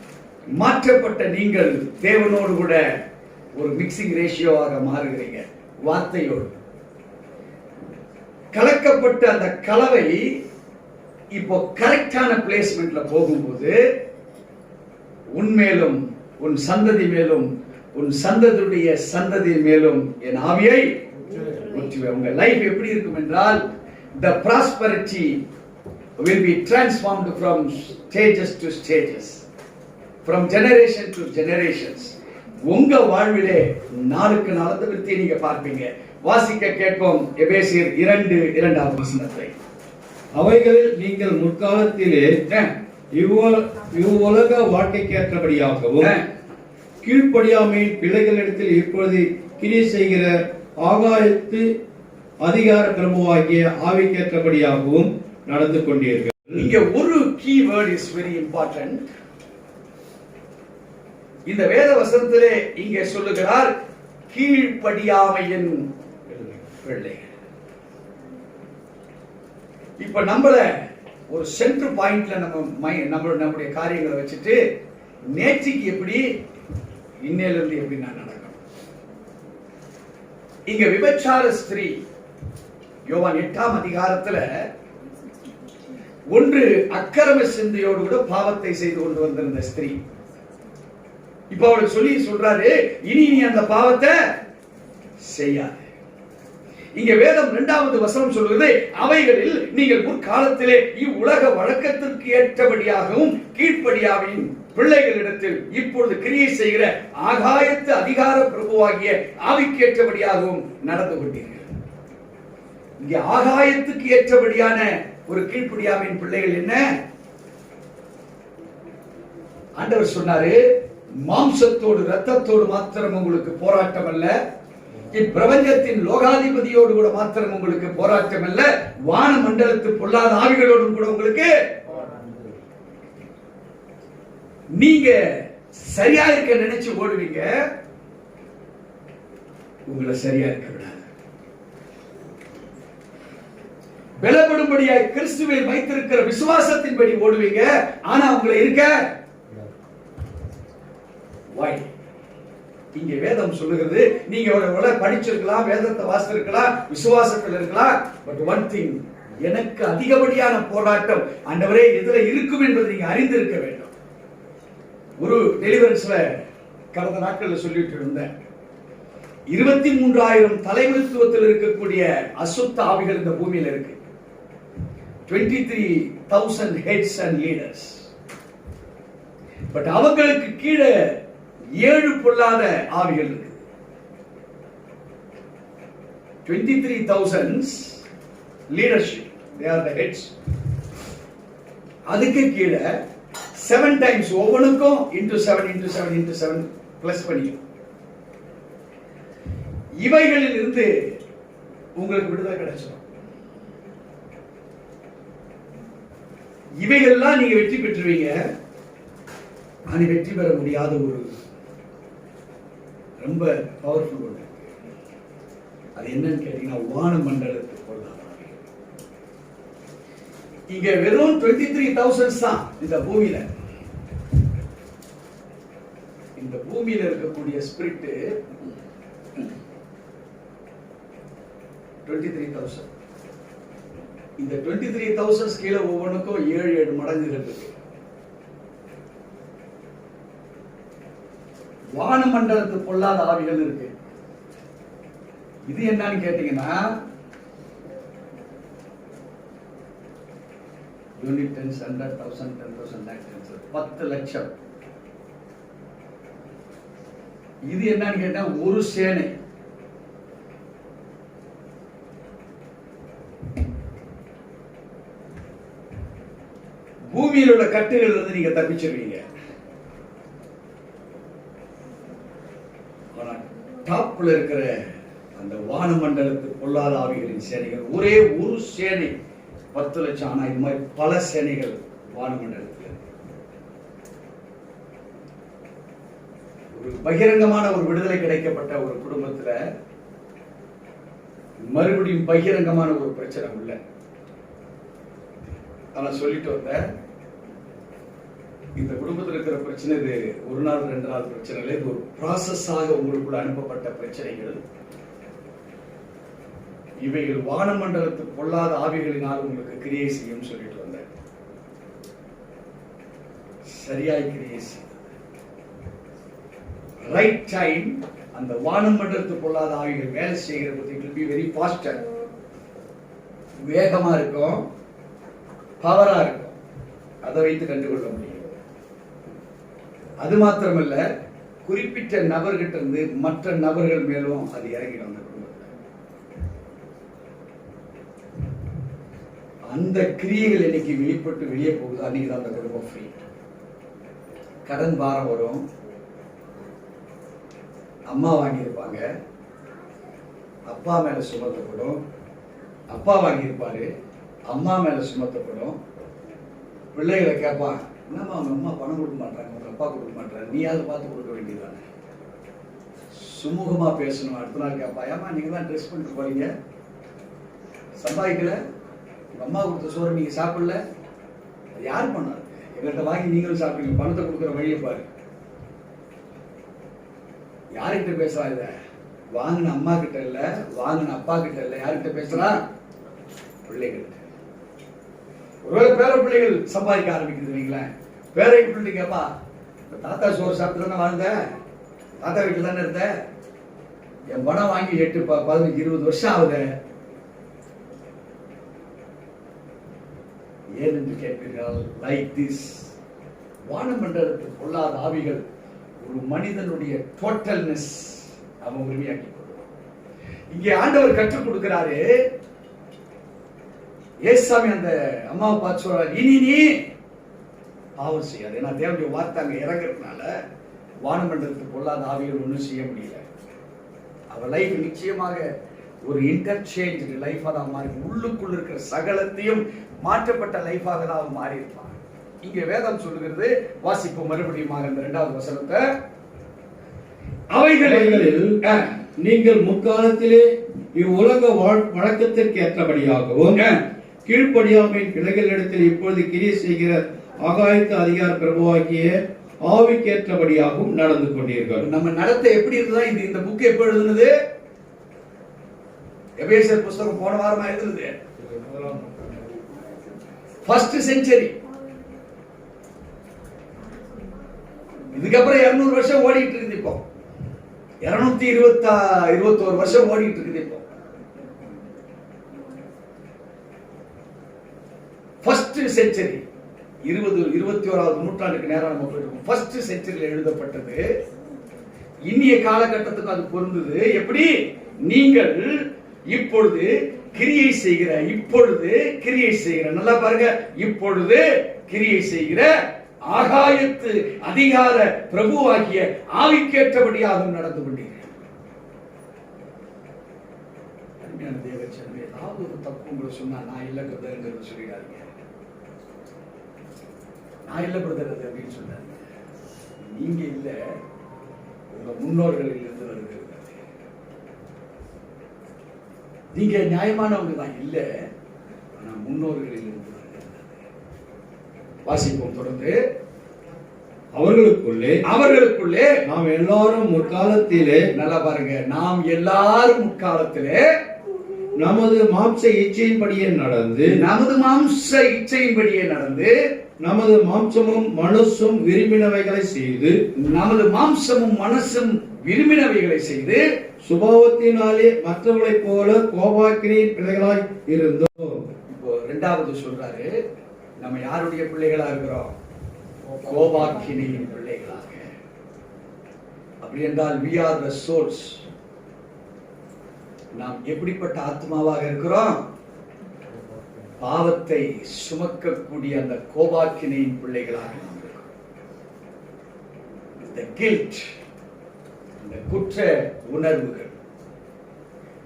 மாற்றப்பட்ட நீங்கள் தேவனோடு கூட ஒரு மிக்சிங் ரேஷியோவாக மாறுகிறீங்க. வார்த்தையோடு கலக்கப்பட்ட அந்த கலவை இப்போ கரெக்டான பிளேஸ்மெண்ட்ல போகும்போது உன்மேலும் உன் சந்ததி மேலும் உன் சந்ததியுடைய சந்ததி மேலும் என் ஆவியை ஊற்றுவேன். உங்க லைஃப் எப்படி இருக்கும் என்றால் the prosperity will be transformed from stages to stages, from generation to generations. உங்க வாழ்விலே நாளுக்கு நாள் அந்த விருத்தியை நீங்க பார்ப்பீங்க. வாசிக்க கேட்போம் எபேசியர் 2:2 வசனத்தை. அவைகளில் நீங்கள் முற்காலத்திலே இவ்வுலக வாழ்க்கைக்கேற்றபடியாகவும் கீழ்ப்படியாமையின் பிள்ளைகளிடத்தில் இப்பொழுது கிரியை செய்கிற ஆகாயத்து அதிகார பிரபுவாகிய ஆவிக்கேற்றபடியாகவும் நடந்து கொண்டீர்கள். இங்க ஒரு key word is very important. இந்த வேத வசனத்திலே இங்கே சொல்லுகிறார் கீழ்ப்படியாமையின் பிள்ளை. இப்ப நம்மள ஒரு சென்டர் பாயிண்ட்ல நம்மளுடைய காரியங்களை வச்சுட்டு நேற்றுக்கு எப்படி இன்னையில இருந்து எப்படி நான் நடக்கணும். இங்க விபச்சார ஸ்திரீ யோவான் 8ஆம் அதிகாரத்துல ஒன்று அக்கிரம சிந்தையோடு கூட பாவத்தை செய்து கொண்டு வந்திருந்த ஸ்திரீ. இப்ப அவளுக்கு சொல்லி சொல்றாரு, இனி நீ அந்த பாவத்தை செய்யாத. இங்க வேதம் 2வது வசனம் சொல்வது, அவைகளில் நீங்கள் முற்காலத்திலே இவ்வுலக வழக்கத்திற்கு ஏற்றபடியாகவும் கீழ்ப்படியாமையின் பிள்ளைகளிடத்தில் இப்பொழுது கிரியை செய்கிற ஆகாயத்து அதிகார பிரபுவாகிய ஆவிக்கேற்றபடியாகவும் நடந்து கொண்டீர்கள். இங்க ஆகாயத்துக்கு ஏற்றபடியான ஒரு கீழ்ப்படியாமையின் பிள்ளைகள் என்ன? ஆண்டவர் சொன்னாரு, மாம்சத்தோடு இரத்தத்தோடு மாத்திரம் உங்களுக்கு போராட்டம் அல்ல, இப்பிரபஞ்சத்தின் லோகாதிபதியோடு கூட மாத்திரம் உங்களுக்கு போராட்டம் அல்ல, வான மண்டலத்து பொல்லாத ஆவிகளோடும் கூட உங்களுக்கு. நீங்க சரியா இருக்க நினைச்சு ஓடுவீங்க, உங்களை சரியா இருக்க விடாது. பலப்படும்படியாய் கிறிஸ்துவை வைத்திருக்கிற விசுவாசத்தின்படி ஓடுவீங்க, ஆனா உங்களை இருக்க. Why? இங்க வேதம் சொல்லுகிறது, நீங்க எவ்வளவு படிச்சிருக்கலாம், வேதத்தை வாசிச்சிருக்கலாம், விசுவாசத்தில் இருக்கலாம், பட் ஒன் திங், எனக்கு அதிகப்படியான போராட்டம் ஆண்டவரே எதுல இருக்கும் என்பதை நீங்க அறிந்திருக்க வேண்டும். ஒரு டெலிவரன்ஸ்ல கடந்த நாட்கள்ல சொல்லிட்டு இருந்தேன், 23,000 தலைமைத்துவத்தில் இருக்கக்கூடிய அசுத்த ஆவிகள் இந்த பூமியில இருக்கு. 23,000 heads and leaders. பட் அவங்களுக்கு கீழே 7 பொல்லாத ஆவிகள் இருக்கு. 23,000 leadership, they are the heads. அதுக்கு கீழே 7 times ஒவ்வொன்றுக்கும் into 7 பிளஸ் பண்ணி, இவைகளில் இருந்து உங்களுக்கு விடுதலை கிடைச்சிடும். இவைகள்லாம் நீங்க வெற்றி பெற்றுவீங்க. ஆனா வெற்றி பெற முடியாத ஒரு ரொம்ப பவர்ஃபுல் ஒன்று, அது என்னன்னு கேட்டீங்கன்னா வான மண்டலத்துக்கு பொருளாதாரம். இங்க வெறும் 23,000 தான் இந்த பூமியில. இந்த பூமியில இருக்கக்கூடிய ஸ்பிரிட் 23,000. இந்த 23,000 கீழே ஒவ்வொன்றுக்கும் 7 மடங்குகள் இருக்கு. வானமண்டலத்து பொல்லாத ஆவிகள் இருக்கு. இது என்னன்னு கேட்டீங்கன்னா யூனிட் 10, 100,000, 10,000, 10 லட்சம். இது என்னன்னு கேட்டா ஒரு சேனை. பூமியில் உள்ள கட்டுகள் இருந்து நீங்க தப்பிச்சிருவீங்க. ஆனா டாப்ல இருக்கிற அந்த வானமண்டலத்து பொல்லாத ஆவிகளின் சேனைகள் ஒரே ஒரு சேனை 10 லட்சம். ஆனா இது மாதிரி பல சேனைகள் வானமண்டலத்தில். ஒரு பகிரங்கமான ஒரு விடுதலை கிடைக்கப்பட்ட ஒரு குடும்பத்துல மறுபடியும் பகிரங்கமான ஒரு பிரச்சனை உள்ள. ஆனா சொல்லிட்டு வந்த இந்த குடும்பத்தில் இருக்கிற பிரச்சனை இது ஒரு நாள் 2 நாள் பிரச்சனை இல்லை. இது ஒரு ப்ராசஸாக உங்களுக்குள்ள அனுப்பப்பட்ட பிரச்சனைகள். இவைகள் வானமண்டலத்து பொல்லாத ஆவிகளினால் உங்களுக்கு கிரியை செய்யும் சொல்லிட்டு வந்தேன். சரியாய் கிரியை செய்யும். ரைட் டைம் அந்த வானமண்டலத்து பொல்லாத ஆவிகள் வேலை செய்கிற போது it will be very faster. வேகமா இருக்கும், பவரா இருக்கும். அதை வைத்து கண்டுகொள்ள முடியும். அது மாத்திரமல்ல, குறிப்பிட்ட நபர்கிட்ட இருந்து மற்ற நபர்கள் மேலும் அது இறங்கிடும். அந்த குடும்பத்தில் அந்த கிரியைகள் இன்னைக்கு வெளிப்பட்டு வெளியே போகுது. அன்னைக்கு தான் அந்த குடும்பம் ஃப்ரீ. கடன் பாரம் வரும். அம்மா வாங்கியிருப்பாங்க, அப்பா மேல சுமத்தப்படும். அப்பா வாங்கியிருப்பாரு, அம்மா மேல சுமத்தப்படும். பிள்ளைகளை கேட்பான், என்னம்மா அவங்க அம்மா பணம் கொடுக்க மாட்டாங்க, உங்க அப்பா கொடுக்க மாட்டாங்க, நீயாவது பார்த்து கொடுக்க வேண்டியதானே. சுமூகமா பேசணும். அடுத்த நாள் கேட்பா, ஏமா நீங்க தான் ட்ரெஸ் பண்ணிட்டு போறீங்க, சம்பாதிக்கல, உங்க அம்மா கொடுத்த சோறு நீங்க சாப்பிடல, யார் பண்ணாரு? எங்கள்கிட்ட வாங்கி நீங்களும் சாப்பிடுங்க, பணத்தை கொடுக்குற வழியை பாரு. யார்கிட்ட பேசுறா? இத வாங்கின அம்மா கிட்ட இல்ல, வாங்கின அப்பா கிட்ட இல்ல, யார்கிட்ட பேசுறா? பிள்ளைகள். ஒருவேளை பேர பிள்ளைகள் சம்பாதிக்க ஆரம்பிக்குது வைங்களேன். பேரை பிள்ளை கேப்பா, தாத்தா சோறு சாப்பிட்டு தானே வாழ்ந்த, தாத்தா வீட்டுல தானே இருந்த, என் பணம் வாங்கி 8, 15, 20 வருஷம் ஆகுது, ஏன் என்று கேட்பீர்கள்? Like this. வானமண்டலத்தில் பொல்லாத ஆவிகள் ஒரு மனிதனுடைய டோட்டல்னஸ் அவன் உரிமையாக்கி கொள்வான். இங்கே ஆண்டவர் கற்றுக் கொடுக்கிறாரு. ஏசாமி அந்த அம்மாவை பார்த்து சொல்றாரு, இனி நீ பாவம் செய்யாது. ஏன்னா தேவனுடைய வார்த்தை அங்க இறங்குறதுனால வானமண்டலத்துக்கு பொல்லாத ஆவிகள் ஒன்றும் செய்ய முடியல. அவர் லைஃப் நிச்சயமாக ஒரு இன்டர்சேஞ்ச் லைஃபா தான் மாறி, உள்ளுக்குள்ள இருக்கிற சகலத்தையும் மாற்றப்பட்ட லைஃபாக தான் அவன் மாறி இருப்பான். இங்கே வேதம் சொல்லுகிறது, வாசிப்போம் மறுபடியும் அந்த 2வது வசனத்தை. அவைகளில் நீங்கள் முற்காலத்திலே இவ்வுலக வழக்கத்திற்கு ஏற்றபடியாகவும் கீழ்ப்படியாமையின் பிள்ளைகளிடத்தில் இப்பொழுது கிரியை செய்கிற ஆகாயத்து அதிகார பிரபுவாகிய ஆவிக்கேற்றபடியாகவும் நடந்து கொண்டீர்கள். நம்ம நடத்த எப்படி இருக்குதா? இந்த புக் எப்ப எழுதுனது? எபேசியர் புத்தகம் போன வாரமா எழுதுனது. 1st century. இதுக்கப்புறம் 200 வருஷம் ஓடிட்டு இருக்குது. இப்போ 221 வருஷம் ஓடிட்டு இருக்குது. இப்போ 1st century 21வது நூற்றாண்டுக்கு நேரம் நம்ம போயிட்டு 1st centuryல எழுதப்பட்டது. இன்னிய காலகட்டத்துக்கு அது பொருந்தது. எப்படி? நீங்கள் இப்பொழுது கிரியை செய்கிற, இப்பொழுது கிரியை செய்கிற, நல்லா பாருங்க, இப்பொழுது கிரியை செய்கிற ஆகாயத்து அதிகார பிரபுவாகிய ஆவிக்கேற்றபடியாக நடந்து கொண்டீர்கள். அருமையான தேவச்சனமே, ஏதாவது ஒரு தப்பு உங்களை சொன்னா நான் இல்ல பிரதர்ங்கிறது சொல்லிடாதீங்க. நான் இல்ல பிரதர் அது அப்படின்னு சொல்லாதீங்க. நீங்க இல்ல, உங்க முன்னோர்களில் இருந்து வருகிறது. நீங்க நியாயமானவங்க தான், இல்ல, ஆனா முன்னோர்களில் இருந்து. வாசிப்போம் தொடர்ந்து. அவர்களுக்குள்ளே நாம் எல்லாரும் முற்காலத்திலே, நல்லா பாருங்க, நாம் எல்லாரும் முற்காலத்திலே நமது மாம்ச இச்சையின்படியே நடந்து, நமது மாம்சமும் மனசும் விரும்பினவைகளை செய்து சுபாவத்தினாலே மற்றவர்களைப் போல கோபாக்கினியின் பிள்ளைகளாய் இருந்தோம். இப்போ 2வது சொல்றாரு, நம்ம யாருடைய பிள்ளைகளா இருக்கிறோம்? கோபாக்கினியின் பிள்ளைகளாக. அப்ப அப்படி என்றால் we are the souls. நாம் எப்படிப்பட்ட ஆத்மாவாக இருக்கிறோம்? பாவத்தை சுமக்கக்கூடிய அந்த கோபாக்கினையின் பிள்ளைகளாக நாம் இருக்கிறோம். The guilt, இந்த குற்ற உணர்வுகள்,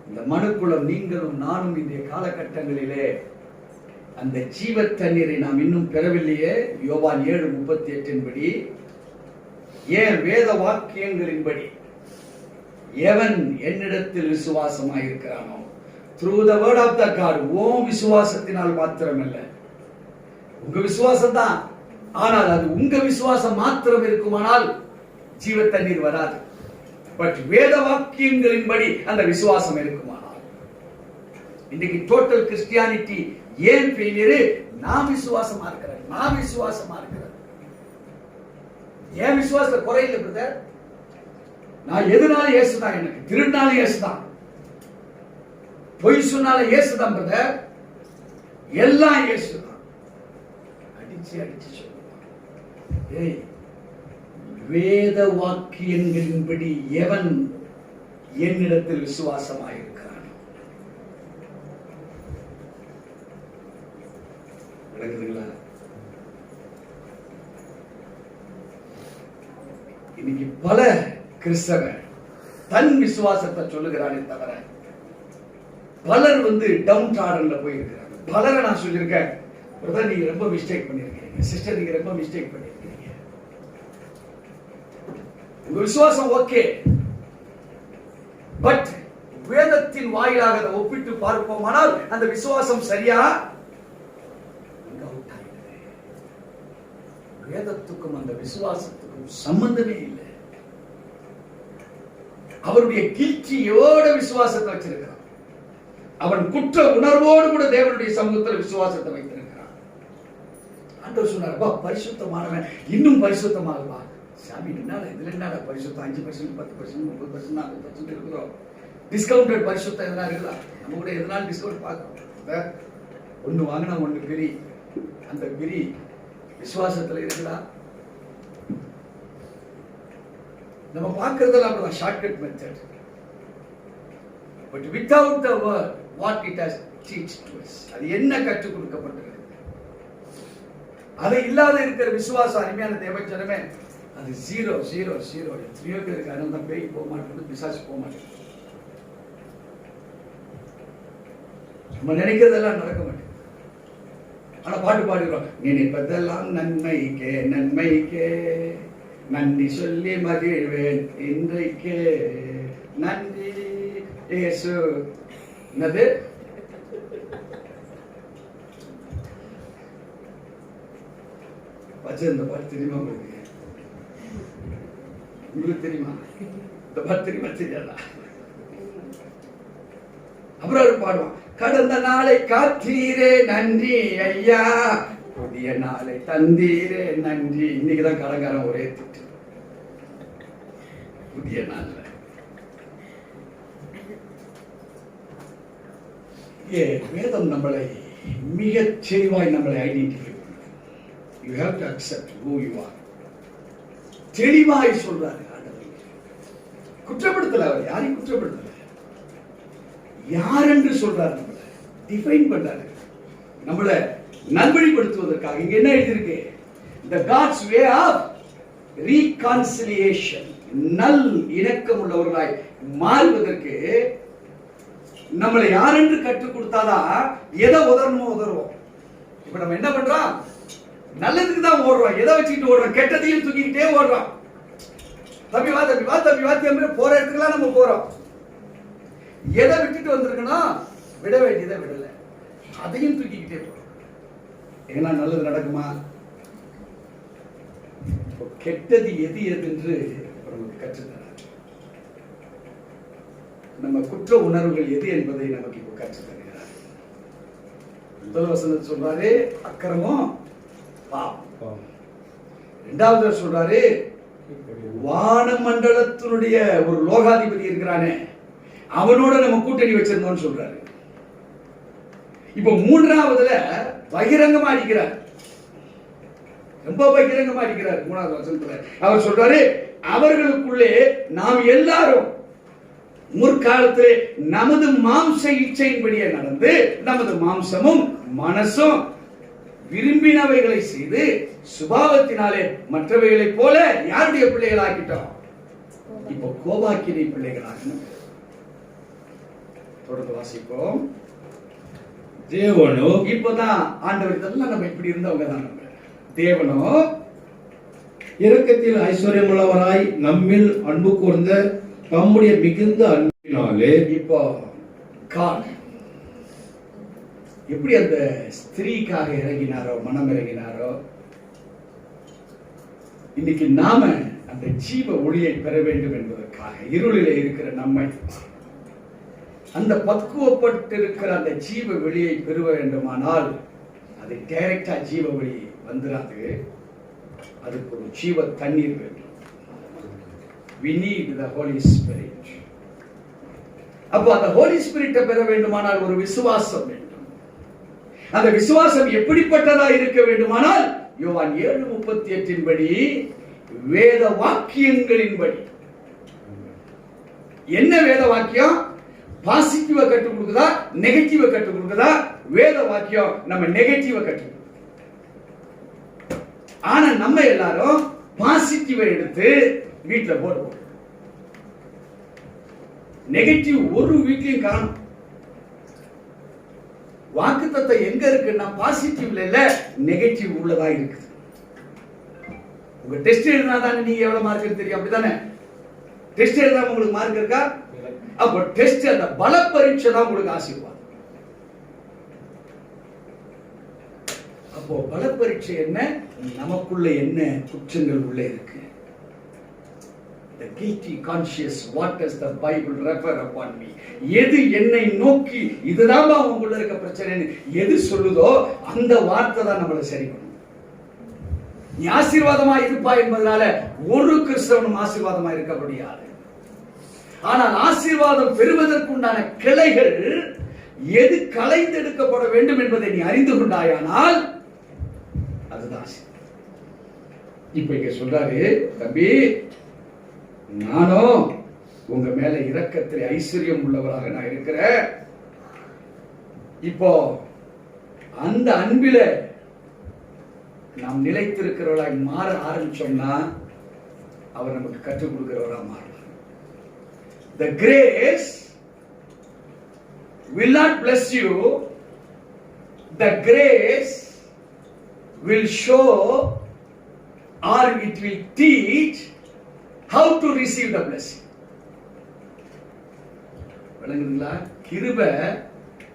இந்த மனுக்குளம் நீங்களும் நானும் இன்றைய காலகட்டங்களிலே அந்த ஜீவ தண்ணீரை நாம் இன்னும் பெறவில்லையே. யோவான் 7:38 படி, ஏன் வேத வாக்கியங்களின்படி எவன் என்னிடத்தில் விசுவாசமாய் இருக்கிறானோ, through the word of the God, ஓம் விசுவாசத்தினால் மாத்திரமல்ல, உங்க விசுவாசம் தான், ஆனால் அது உங்க விசுவாசம் மாத்திரம் இருக்குமானால் ஜீவ தண்ணீர் வராது. பட் வேத வாக்கியங்களின்படி அந்த விசுவாசம் இருக்குமானால், இன்னைக்கு டோட்டல் கிறிஸ்டியானிட்டி ஏன் ஃபெயிலியர்? நான் விசுவாசமா இருக்கிறேன், நான் விசுவாசமா இருக்கிறேன். ஏன் விசுவாசத்துல குறையில்லை பிரதர். நான் எதுனாலும் இயேசுதான், எனக்கு திருநாளும் இயேசுதான், பொய் சொன்னாலும் இயேசுதான் பிரதர், எல்லாம் இயேசுதான். அடிச்சு அடிச்சு சொல்லுவான். ஏய், வேத வாக்கியங்களின்படி எவன் என்னிடத்தில் விசுவாசமாயிருக்கிறான். விளங்குதுங்களா? இன்னைக்கு பல கிறிஸ்தவன் தன் விசுவாசத்தை சொல்லுகிறானே தவிர பலர் டவுன் டார்டன்ல போயிருக்கிறாங்க. பலரை நான் சொல்லியிருக்கேன், பிரதர் நீங்க ரொம்ப மிஸ்டேக் பண்ணிருக்கீங்க, சிஸ்டர் நீங்க ரொம்ப மிஸ்டேக் பண்ணிருக்கீங்க. உங்க விசுவாசம் ஓகே, பட் வேதத்தின் வாயிலாக அதை ஒப்பிட்டு பார்ப்போமானால் அந்த விசுவாசம் சரியா? வேதத்துக்கும் அந்த விசுவாசத்துக்கும் சம்பந்தமே இல்லை. அவருடைய கில்ட்டியோட விசுவாசத்தை வச்சிருக்கிறான். அவன் குற்ற உணர்வோடு கூட தேவனுடைய சமூகத்தில் விசுவாசத்தை வைத்திருக்கிறான். ஆண்டவர் சொன்னார்ப்பா, பரிசுத்தமானவன் இன்னும் பரிசுத்தமாகுவா. சாமி என்னடா இதுல என்னடா பரிசுத்தம்? 5%, 10%, 30%, 40% இருக்கிறோம். டிஸ்கவுண்டட் பரிசுத்தம் எதனா இருக்குதா? நம்ம கூட எதனாலும் டிஸ்கவுண்ட் பார்க்கணும். ஒண்ணு வாங்கினா ஒண்ணு பிரி, அந்த பிரி விசுவாசத்துல இருக்குதா? நம்ம பார்க்கறதெல்லாம் அப்படிதான், shortcut method. But without the word, what it has teach to us, அது என்ன கற்றுக் கொடுக்கப்பட்டிருக்கு, அது இல்லாத இருக்கிற விசுவாசம், அருமையான தேவஜனமே, அது 0 0 0. எத்தனையோ பேருக்கு அதனால பேய் போக மாட்டேங்குது, பிசாசு போக மாட்டேங்குது. நம்ம நினைக்கிறதெல்லாம் நடக்க மாட்டேங்குது. ஆனா பாட்டு பாடுகிறோம், நினைப்பதெல்லாம் நன்மைக்கே நன்மைக்கே, நன்றி சொல்லி மகிழ்வேன் இன்றைக்கே, நன்றி இயேசு. என்னது? இந்த பாட்டு தெரியுமா உங்களுக்கு? உங்களுக்கு தெரியுமா இந்த பாட்டு? தெரியுமா தெரியாதா? அப்புறம் பாடுவான், கடந்த நாளை காத்தீரே நன்றி ஐயா, புதிய நாளை தந்தீரே நன்றி. இன்னைக்குதான் கடங்காரன் ஒரே திட்டு, புதிய நாள். வேதம் நம்மளை மிக தெளிவாய் நம்மளை ஐடென்டிஃபை பண்ணுது. You have to accept who you are. தெளிவாய் சொல்றாரு ஆண்டவர். குற்றப்படுத்தல, அவர் யாரையும் குற்றப்படுத்தல, யார் என்று சொல்றாரு, நம்மளை டிஃபைன் பண்றாரு, நம்மளை நல்வழிப்படுத்துவதற்காக. இங்க என்ன எழுதியிருக்கு? the God's way of reconciliation, நல் இணக்கம் உள்ளவர்களாய் மாறுவதற்கு நம்மளை யார் என்று கற்றுக் கொடுத்தாதான் எதை உதறணுமோ உதறுவோம். இப்ப நம்ம என்ன பண்றோம்? நல்லதுக்கு தான் ஓடுறோம், எதை வச்சுக்கிட்டு ஓடுறோம்? கெட்டதையும் தூக்கிக்கிட்டே ஓடுறோம். தம்பி வா தம்பி வா தம்பி வா தம்பி, போற இடத்துக்குலாம் நம்ம போறோம். எதை விட்டுட்டு வந்திருக்கணும்? விட வேண்டியதை விடல, அதையும் தூக்கிக்கிட்டே போறோம். ஏன்னா நல்லது நடக்குமா? கெட்டது எது என்று நமக்கு கற்றுத்தரார். நம்ம குற்ற உணர்வுகள் எது என்பதை நமக்கு இப்போ கற்றுத்தருகிறார். முதல் வசனத்தை சொல்றாரு அக்கிரமம் பாவம். இரண்டாவது சொல்றாரு வானமண்டலத்தினுடைய ஒரு லோகாதிபதி இருக்கிறானே அவனோட நம்ம கூட்டணி வச்சிருந்தோம்னு சொல்றாரு. இப்ப மூன்றாவதுல பகிரங்கமா அடிக்கிறார், ரொம்ப பகிரங்கமா அடிக்கிறார். மூணாவது வசனத்துல அவர் சொல்றாரு அவர்களுக்குள்ளே நாம் எல்லாரும் முற்காலத்திலே நமது மாம்ச இச்சையின்படியே நடந்து நமது மாம்சமும் மனசும் விரும்பினவைகளை செய்து சுபாவத்தினாலே மற்றவைகளைப் போல யாருடைய பிள்ளைகளாக்கிட்டோம்? இப்போ கோபாக்கினை பிள்ளைகளாக. தொடர்ந்து வாசிப்போம். தேவனோ, இப்பதான் ஆண்டவர் இதெல்லாம் நம்ம இப்படி இருந்தவங்க தான். நம்ம தேவனோ இரக்கத்தில் ஐஸ்வர்யமுள்ளவராய் நம்மில் அன்பு கூர்ந்த தம்முடைய மிகுந்த அன்பினாலே, இப்போ God எப்படி அந்த ஸ்திரீக்காக இறங்கினாரோ, மனம் இறங்கினாரோ, இன்னைக்கு நாம அந்த ஜீவ ஒளியை பெற வேண்டும் என்பதற்காக இருளிலே இருக்கிற நம்மை அந்த பக்குவப்பட்டிருக்கிற அந்த ஜீவ வெளியை பெற வேண்டுமானால் அது டைரக்டா ஜீவ ஒளி வந்துடாது. அதுக்கு ஒரு ஜீவ தண்ணீர் வேண்டும். We need the Holy Spirit. அப்போ அந்த ஹோலி ஸ்பிரிட்டை பெற வேண்டுமானால் ஒரு விசுவாசம் வேண்டும். அந்த விசுவாசம் எப்படிப்பட்டதா இருக்க வேண்டுமானால் யோவான் 7:38 படி, வேத வாக்கியங்களின்படி. என்ன வேத வாக்கியம்? பாசிட்டிவ கற்றுக் கொடுக்குதா, நெகட்டிவ கற்றுக் கொடுக்குதா? வேத வாக்கியம் நம்ம நெகட்டிவ கற்றுக் கொடுக்குது. ஆனா நம்ம எல்லாரும் பாசிட்டிவ எடுத்து வீட்டுல போடுவோம். நெகட்டிவ் ஒரு வீட்லயும் காணும். வாக்குத்தத்தம் எங்க இருக்குன்னா பாசிட்டிவ்ல இல்ல, நெகட்டிவ் உள்ளதா இருக்குது. உங்க டெஸ்ட் எழுதினா தானே நீங்க எவ்வளவு மார்க் தெரியும், அப்படித்தானே? டெஸ்ட் எழுதாம உங்களுக்கு மார்க் இருக்கா? அப்ப டெஸ்ட் அந்த பல பரீட்சை தான் உங்களுக்கு ஆசீர்வாதம். அப்போ பல பரீட்சை என்ன? நமக்குள்ள என்ன குற்றங்கள் உள்ள இருக்கு. The guilty conscious, what does the Bible refer upon me? எது என்னை நோக்கி இதுதான் உங்களுக்குள்ள இருக்க பிரச்சனைன்னு எது சொல்லுதோ அந்த வார்த்தை தான் நம்மளை சரி பண்ணும். நீ ஆசீர்வாதமா இருப்பா என்பதனால ஒரு கிறிஸ்தவனும் ஆசீர்வாதமா இருக்க முடியாது. ஆனால் ஆசீர்வாதம் பெறுவதற்குண்டான கிளைகள் எது களைந்தெடுக்கப்பட வேண்டும் என்பதை நீ அறிந்து கொண்டாயானால் அதுதான் ஆசீர்வாதம். இப்ப இங்க சொல்றாரு, தம்பி நானும் உங்க மேல இரக்கத்தில் ஐஸ்வர்யம் உள்ளவராக நான் இருக்கிறேன். இப்போ அந்த அன்பில நாம் நிலைத்திருக்கிறவர்களாய் மாற ஆரம்பிச்சோம்னா அவர் நமக்கு கற்றுக் கொடுக்கிறவரா மாறலாம். The grace will not bless you. The grace will show or it will teach how to receive the blessing. விளங்குதுங்களா? கிருபை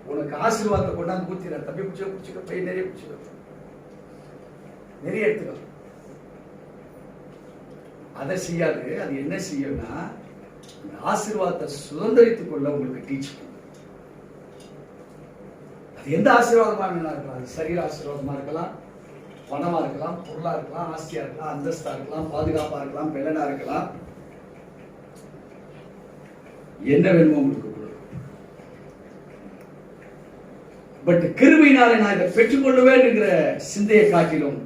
உனக்கு ஆசீர்வாதத்தை கொண்டாந்து ஊத்திர. தம்பி குடிச்சுக்க போய் நிறைய குடிச்சுக்க, நிறைய எடுத்துக்கோ. அதை செய்யாது. அது என்ன செய்யும்னா ஆசீர்வாதத்தை சுதந்திரித்துக் கொள்ள உங்களுக்கு டீச் பண்ணும். அது எந்த ஆசீர்வாதமா இருக்கலாம். அது சரீர ஆசீர்வாதமா இருக்கலாம், பணமா இருக்கலாம், பொருளா இருக்கலாம், ஆஸ்தியா இருக்கலாம், அந்தஸ்தா இருக்கலாம், பாதுகாப்பா இருக்கலாம், பெலனா இருக்கலாம், என்ன வேணுமோ உங்களுக்கு கொடுக்கும். பட் கிருபையினாலே நான் இதை பெற்றுக்கொள்ளுவேன் என்கிற சிந்தையை காட்டிலும்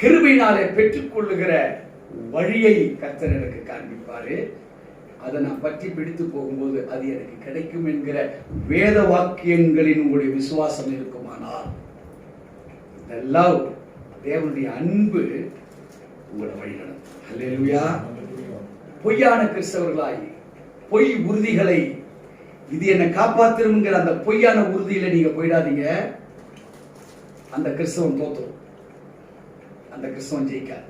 கிருபையினாலே பெற்றுக்கொள்ளுகிற வழியை கர்த்தர் எனக்கு காண்பிப்பாரு. அதை நான் பற்றி பிடித்து போகும்போது அது எனக்கு கிடைக்கும் என்கிற வேத வாக்கியங்களின் உங்களுடைய விசுவாசம் இருக்குமானால், the love, தேவனுடைய அன்பு உங்களை வழி நடத்தும். அல்லேலூயா. பொய்யான கிறிஸ்தவர்களாய் பொய் உறுதிகளை, இது என்னை காப்பாத்திருங்கிற அந்த பொய்யான உறுதியில நீங்க போயிடாதீங்க. அந்த கிறிஸ்தவன் தோத்துரும். அந்த கிறிஸ்தவன் ஜெயிக்காது.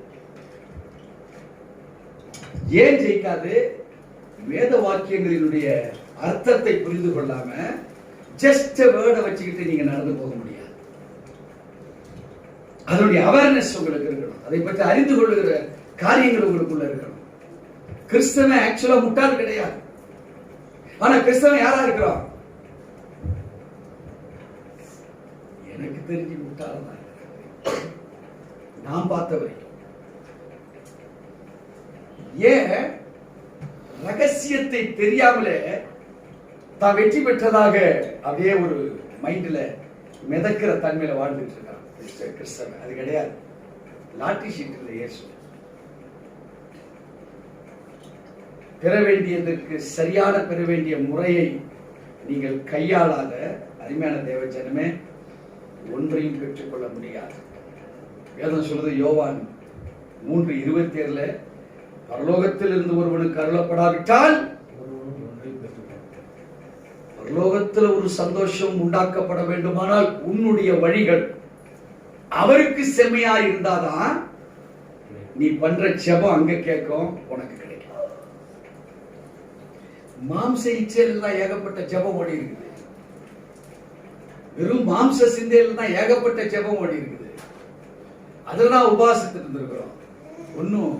ஏன் ஜெயிக்காது? வேத வாக்கியங்களினுடைய அர்த்தத்தை புரிந்து கொள்ளாம ஜஸ்ட் வேர்டை வச்சுக்கிட்டு நீங்க நடந்து போக முடியாது. அதனுடைய அவேர்னஸ் உங்களுக்கு இருக்கணும். அதை பற்றி அறிந்து கொள்ளுகிற காரியங்கள் உங்களுக்குள்ள இருக்கணும். கிறிஸ்தவன் ஆக்சுவலா முட்டாள் கிடையாது. ஆனா கிறிஸ்தவன் யாரா இருக்கிறோம்? எனக்கு தெரிஞ்சு முட்டாள் தான் நான் பார்த்த வரைக்கும். ஏன்? ரகசியத்தை தெரியாமலே தான் வெற்றி பெற்றதாக அப்படியே ஒரு மைண்ட்ல மிதக்கிற தன்மையில வாழ்ந்துட்டு இருக்கான் கிறிஸ்தவன். அது கிடையாது. லாட்டரி ஷீட் இல்லை. இயேசு பெற வேண்டியதற்கு சரியான பெற வேண்டிய முறையை நீங்கள் கையாளாத அருமையான தேவஜனமே ஒன்றையும் பெற்றுக்கொள்ள முடியாது. வேதம் சொல்றது யோவான் 3:27 பரலோகத்தில் இருந்து ஒருவனுக்கு அருளப்படாவிட்டால் பரலோகத்தில் ஒரு சந்தோஷம் உண்டாக்கப்பட வேண்டுமானால் உன்னுடைய வழிகள் அவருக்கு செம்மையா இருந்தாதான் நீ பண்ற ஜெபம் அங்க கேட்கும், உனக்கு கிடைக்கும். மாம்ச இச்சையில தான் ஏகப்பட்ட ஜெபம் ஓடி இருக்குது. வெறும் மாம்ச சிந்தையில தான் ஏகப்பட்ட ஜெபம் ஓடி இருக்குது. அதுதான் உபாசத்துக்கு இருந்திருக்கிறோம். ஒன்னும்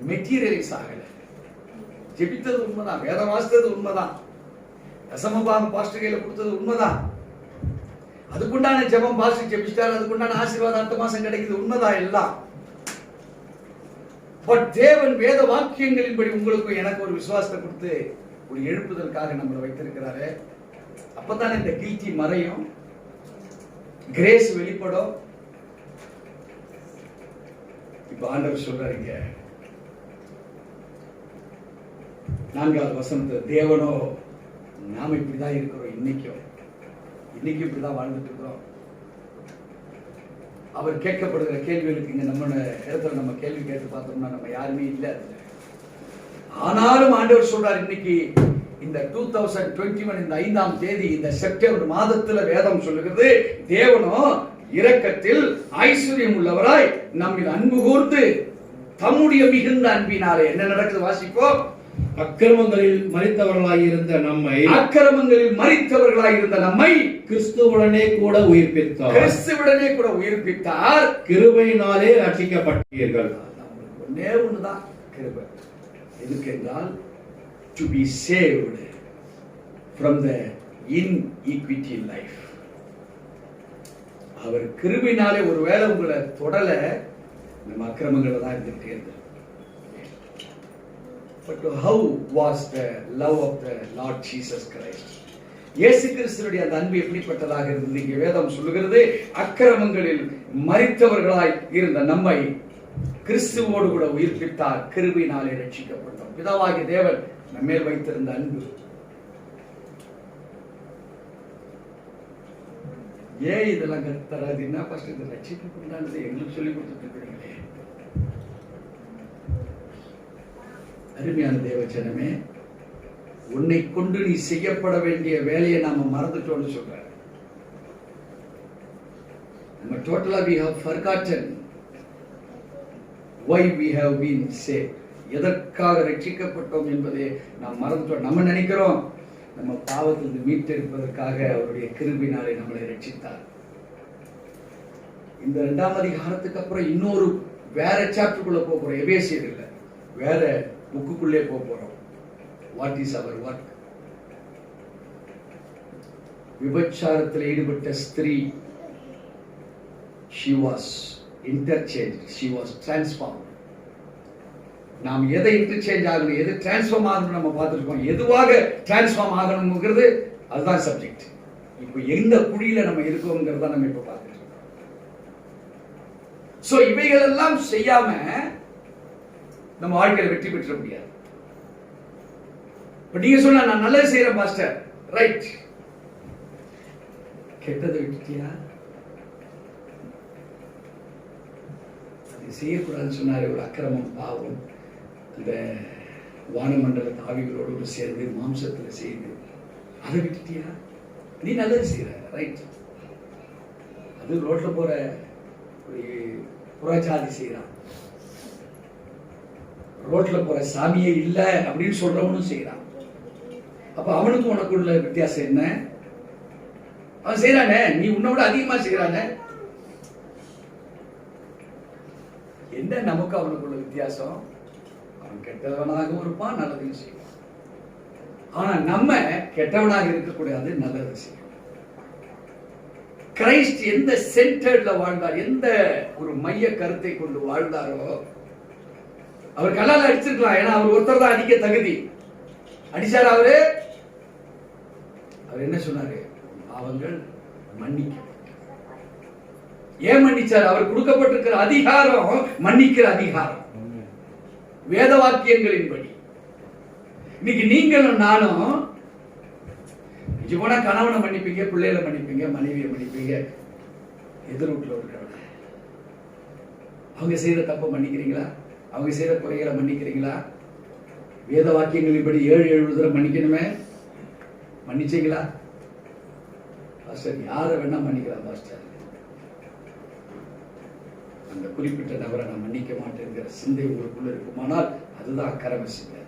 மெட்டீரியலைஸ் ஆகல. ஜெபித்தது உண்மைதான், வேத வாசித்தது உண்மைதான், தசமபாகம் பாஸ்டர் கையில கொடுத்தது உண்மைதான், அதுக்குண்டான ஜெபம் பாஸ்டர் ஜெபிச்சிட்டாரு, அதுக்குண்டான ஆசீர்வாதம் அடுத்த மாசம் கிடைக்குது, உண்மைதான் எல்லாம். பட் தேவன் வேத வாக்கியங்களின்படி உங்களுக்கு எனக்கு ஒரு விசுவாசத்தை கொடுத்து ஒரு எழுப்புதற்காக நம்மளை வைத்திருக்கிறாரு. அப்பதானே இந்த கில்ட்டி மறையும், கிரேஸ் வெளிப்படும். இப்ப ஆண்டவர் சொல்றாருங்க 4வது வசனத்தை, தேவனோ நாம இப்படிதான் இருக்கிறோம், இன்னைக்கும் இப்படிதான் வாழ்ந்துட்டு இருக்கிறோம். அவர் கேட்கப்படுகிற கேள்விகளுக்கு இங்க நம்ம இடத்துல நம்ம கேள்வி கேட்டு பார்த்தோம்னா நம்ம யாருமே இல்லை. ஆனாலும் ஆண்டவர் சொல்றார், இன்னைக்கு இந்த 2021 இந்த 5ஆம் தேதி இந்த செப்டம்பர் மாதத்துல வேதம் சொல்லுகிறது, தேவனோ இரக்கத்தில் ஐஸ்வர்யம் உள்ளவராய் நம்மில் அன்பு கூர்ந்து தம்முடைய மிகுந்த அன்பினாலே என்ன நடக்குது வாசிப்போம். அக்கிரமங்களில் மரித்தவர்களாயிருந்த நம்மை கிறிஸ்துவுடனே கூட உயிர்ப்பித்தார். கிருபையினாலே ரட்சிக்கப்பட்டீர்கள். ஒன்னே ஒண்ணுதான் கிருபை. எதுக்கென்றால் to be saved from the inequity life. அவர் கிருபையினாலே ஒருவேளை உங்களை தொடல, நம்ம அக்கிரமங்களை தான் இருந்துட்டே இருந்தது. But how was the love of the Lord Jesus Christ? இயேசு கிறிஸ்துவுடைய அந்த அன்பு எப்படிப்பட்டதாக இருந்தது? இங்கே வேதம் சொல்லுகிறது, அக்கிரமங்களில் மரித்தவர்களாய் இருந்த நம்மை கிறிஸ்துவோடு கூட உயிர்ப்பித்தார், கிருபையினாலே ரட்சிக்கப்பட்டோம். பிதாவாகிய தேவன் நம்ம மேல் வைத்திருந்த அன்பு. ஏன் இதெல்லாம் கத்தராது? என்ன ஃபர்ஸ்ட் இந்த ரட்சிப்புக்கு உண்டானது எங்களுக்கு சொல்லி கொடுத்துட்டு இருக்கிறீங்களே. அருமையான தேவஜனமே, உன்னை கொண்டு நீ செய்யப்பட வேண்டிய வேலையை நாம மறந்துட்டோம்னு சொல்ற. நம்ம டோட்டலா we have forgotten why we have been saved. எதற்காக ரட்சிக்கப்பட்டோம் என்பதை நாம் மறந்துட்டோம். நம்ம நினைக்கிறோம் நம்ம பாவத்திலிருந்து மீட்டெடுப்பதற்காக அவருடைய கிருபையினாலே நம்மளை ரட்சித்தார். இந்த 2ஆம் அதிகாரத்துக்கு அப்புறம் இன்னொரு வேற சாப்டருக்குள்ள போறோம். எபேசியர் இல்ல, வேற புக்குக்குள்ளே போறோம். What is your work? விபச்சாரத்தில் ஈடுபட்ட ஸ்திரீ, she was interchanged, she was transformed. நாம் எதை இன்டர்சேஞ்ச் ஆகணும், எது டிரான்ஸ்ஃபார்ம் ஆகணும் நம்ம பார்த்துருக்கோம். எதுவாக டிரான்ஸ்ஃபார்ம் ஆகணுங்கிறது அதுதான் சப்ஜெக்ட். இப்போ எந்த குழியில நம்ம இருக்கோங்கிறத நம்ம இப்ப பார்த்துட்டு இருக்கோம். சோ இவைகள் எல்லாம் செய்யாம நம்ம வாழ்க்கையில வெற்றி பெற்ற முடியாது. இப்ப நீங்க சொன்னா நான் நல்லது செய்யறேன் மாஸ்டர், ரைட். கெட்டதை விட்டுட்டியா? அது செய்யக்கூடாதுன்னு சொன்னாரு. ஒரு அக்கிரமம், பாவம், அந்த வானமண்டல ஆவிகளோடு சேர்ந்து மாம்சத்துல செய்து அதை விட்டுட்டியா? நீ நல்லது செய்யற, ரைட். அது ரோட்ல போற ஒரு புறஜாதி செய்யறான், ரோட்ல போற சாமியே இல்ல அப்படின்னு சொல்றவனும் செய்யறான். அப்ப அவனுக்கு உனக்குள்ள வித்தியாசம் என்ன? அவன் செய்யறானே, நீ உன்னோட அதிகமா செய்யறானே. என்ன நமக்கு அவனுக்குள்ள வித்தியாசம்? அவன் கெட்டவனாகவும் இருப்பான், நல்லதையும் செய்வான். ஆனா நம்ம கெட்டவனாக இருக்கக்கூடாது, நல்லதை செய்யும். கிரைஸ்ட் எந்த சென்டர்ல வாழ்ந்தார், எந்த ஒரு மைய கருத்தை கொண்டு வாழ்ந்தாரோ, அவர் கல்லால அடிச்சிருக்கலாம். ஏன்னா அவர் ஒருத்தர் தான் அடிக்க தகுதி. அடிச்சார் அவரு. அவர் என்ன சொன்னாரு? பாவங்கள் மன்னிக்கப்பட்ட. ஏன் மன்னிச்சார்? அவர் கொடுக்கப்பட்டிருக்கிற அதிகாரம் மன்னிக்கிற அதிகாரம், வேத வாக்கியங்களின்படி. இன்னைக்கு நீங்களும் நானும் இது போனா கணவனை மன்னிப்பீங்க, பிள்ளைகளை மன்னிப்பீங்க, மனைவியை மன்னிப்பீங்க, எதிர் வீட்டில் இருக்கிறவங்க அவங்க செய்யற தப்பை மன்னிக்கிறீங்களா? அவங்க செய்யற குறைகளை மன்னிக்கிறீங்களா? வேத வாக்கியங்களின்படி 7 தடவை மன்னிக்கணுமே, மன்னிச்சீங்களா? பாஸ்டர் யாரை வேணா மன்னிக்கலாம் பாஸ்டர், அந்த குறிப்பிட்ட நபரை நான் மன்னிக்க மாட்டேங்கிற சிந்தை உங்களுக்குள்ள இருக்குமானால் அதுதான் அக்கிரம சிந்தை.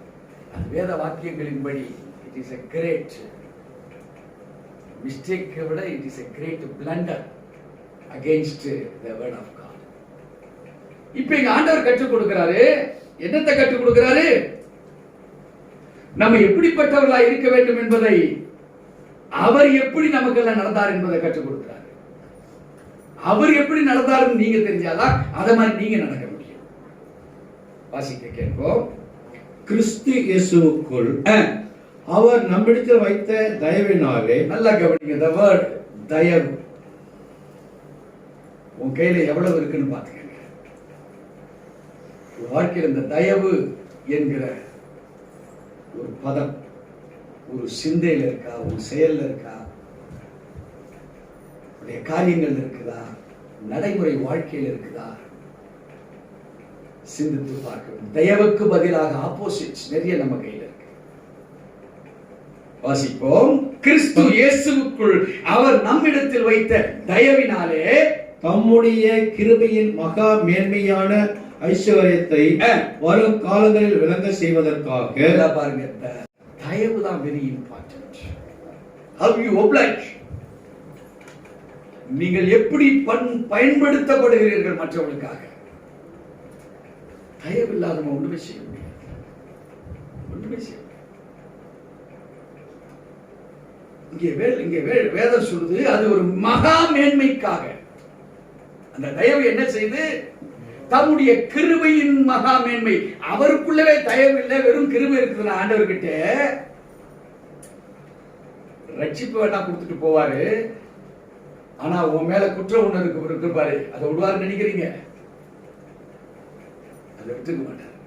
அது வேத வாக்கியங்களின்படி it is a great mistake விட it is a great blunder against the word of God. இப்ப எங்க ஆண்டவர் கற்றுக் கொடுக்கிறாரு. என்னத்தை கற்றுக் கொடுக்கிறாரு? நம்ம எப்படிப்பட்டவர்களா இருக்க வேண்டும் என்பதை, அவர் எப்படி நமக்கெல்லாம் நடந்தார் என்பதை கற்றுக் கொடுக்கிறார். அவர் எப்படி நடந்தாருன்னு நீங்க தெரிஞ்சாதான் அதை மாதிரி நீங்க நடக்க முடியும். வாசிக்க கேட்போம். கிறிஸ்து இயேசுவுக்குள் அவர் நம்மிடத்தில் வைத்த தயவினாலே. நல்லா கவனிங்க, the word தயவு உன் கையில எவ்வளவு இருக்குன்னு பாத்துக்கங்க. வாழ்க்கையில் இந்த தயவு என்கிற ஒரு பதம் ஒரு சிந்தையில இருக்கா, ஒரு செயல்ல இருக்கா, உடைய காரியங்கள் இருக்குதா, நடைமுறை வாழ்க்கையில் இருக்குதா? சிந்தித்து பார்க்கணும். தயவுக்கு பதிலாக ஆப்போசிட்ஸ் நிறைய நம்ம கையில் இருக்கு. வாசிப்போம். கிறிஸ்து இயேசுவுக்குள் அவர் நம்மிடத்தில் வைத்த தயவினாலே தம்முடைய கிருபையின் மகா மேன்மையான ஐஸ்வர்யத்தை வரும் காலங்களில் விளங்க செய்வதற்காக. பாருங்க, தயவு தான் very important. How you oblige, நீங்கள் எப்படி பயன்படுத்தப்படுகிறீர்கள் மற்றவர்களுக்காக. தயவு இல்லாத ஒன்றுமே செய்ய முடியாது, ஒன்றுமே செய்ய முடியாது. இங்கே வேதம் சொல்லுது அது ஒரு மகா மேன்மைக்காக. அந்த தயவு என்ன செய்து? தம்முடைய கிருபையின் மகா மேன்மை. அவருக்குள்ளவே தயவு இல்லை, வெறும் கிருபை இருக்குது. ஆண்டவர்கிட்ட ரட்சிப்பு வேணா கொடுத்துட்டு போவாரு, ஆனா உன் மேல குற்ற உணர்வு இருப்பாரு. அதை விடுவாரு நினைக்கிறீங்க? அதை விட்டுக்க மாட்டார்.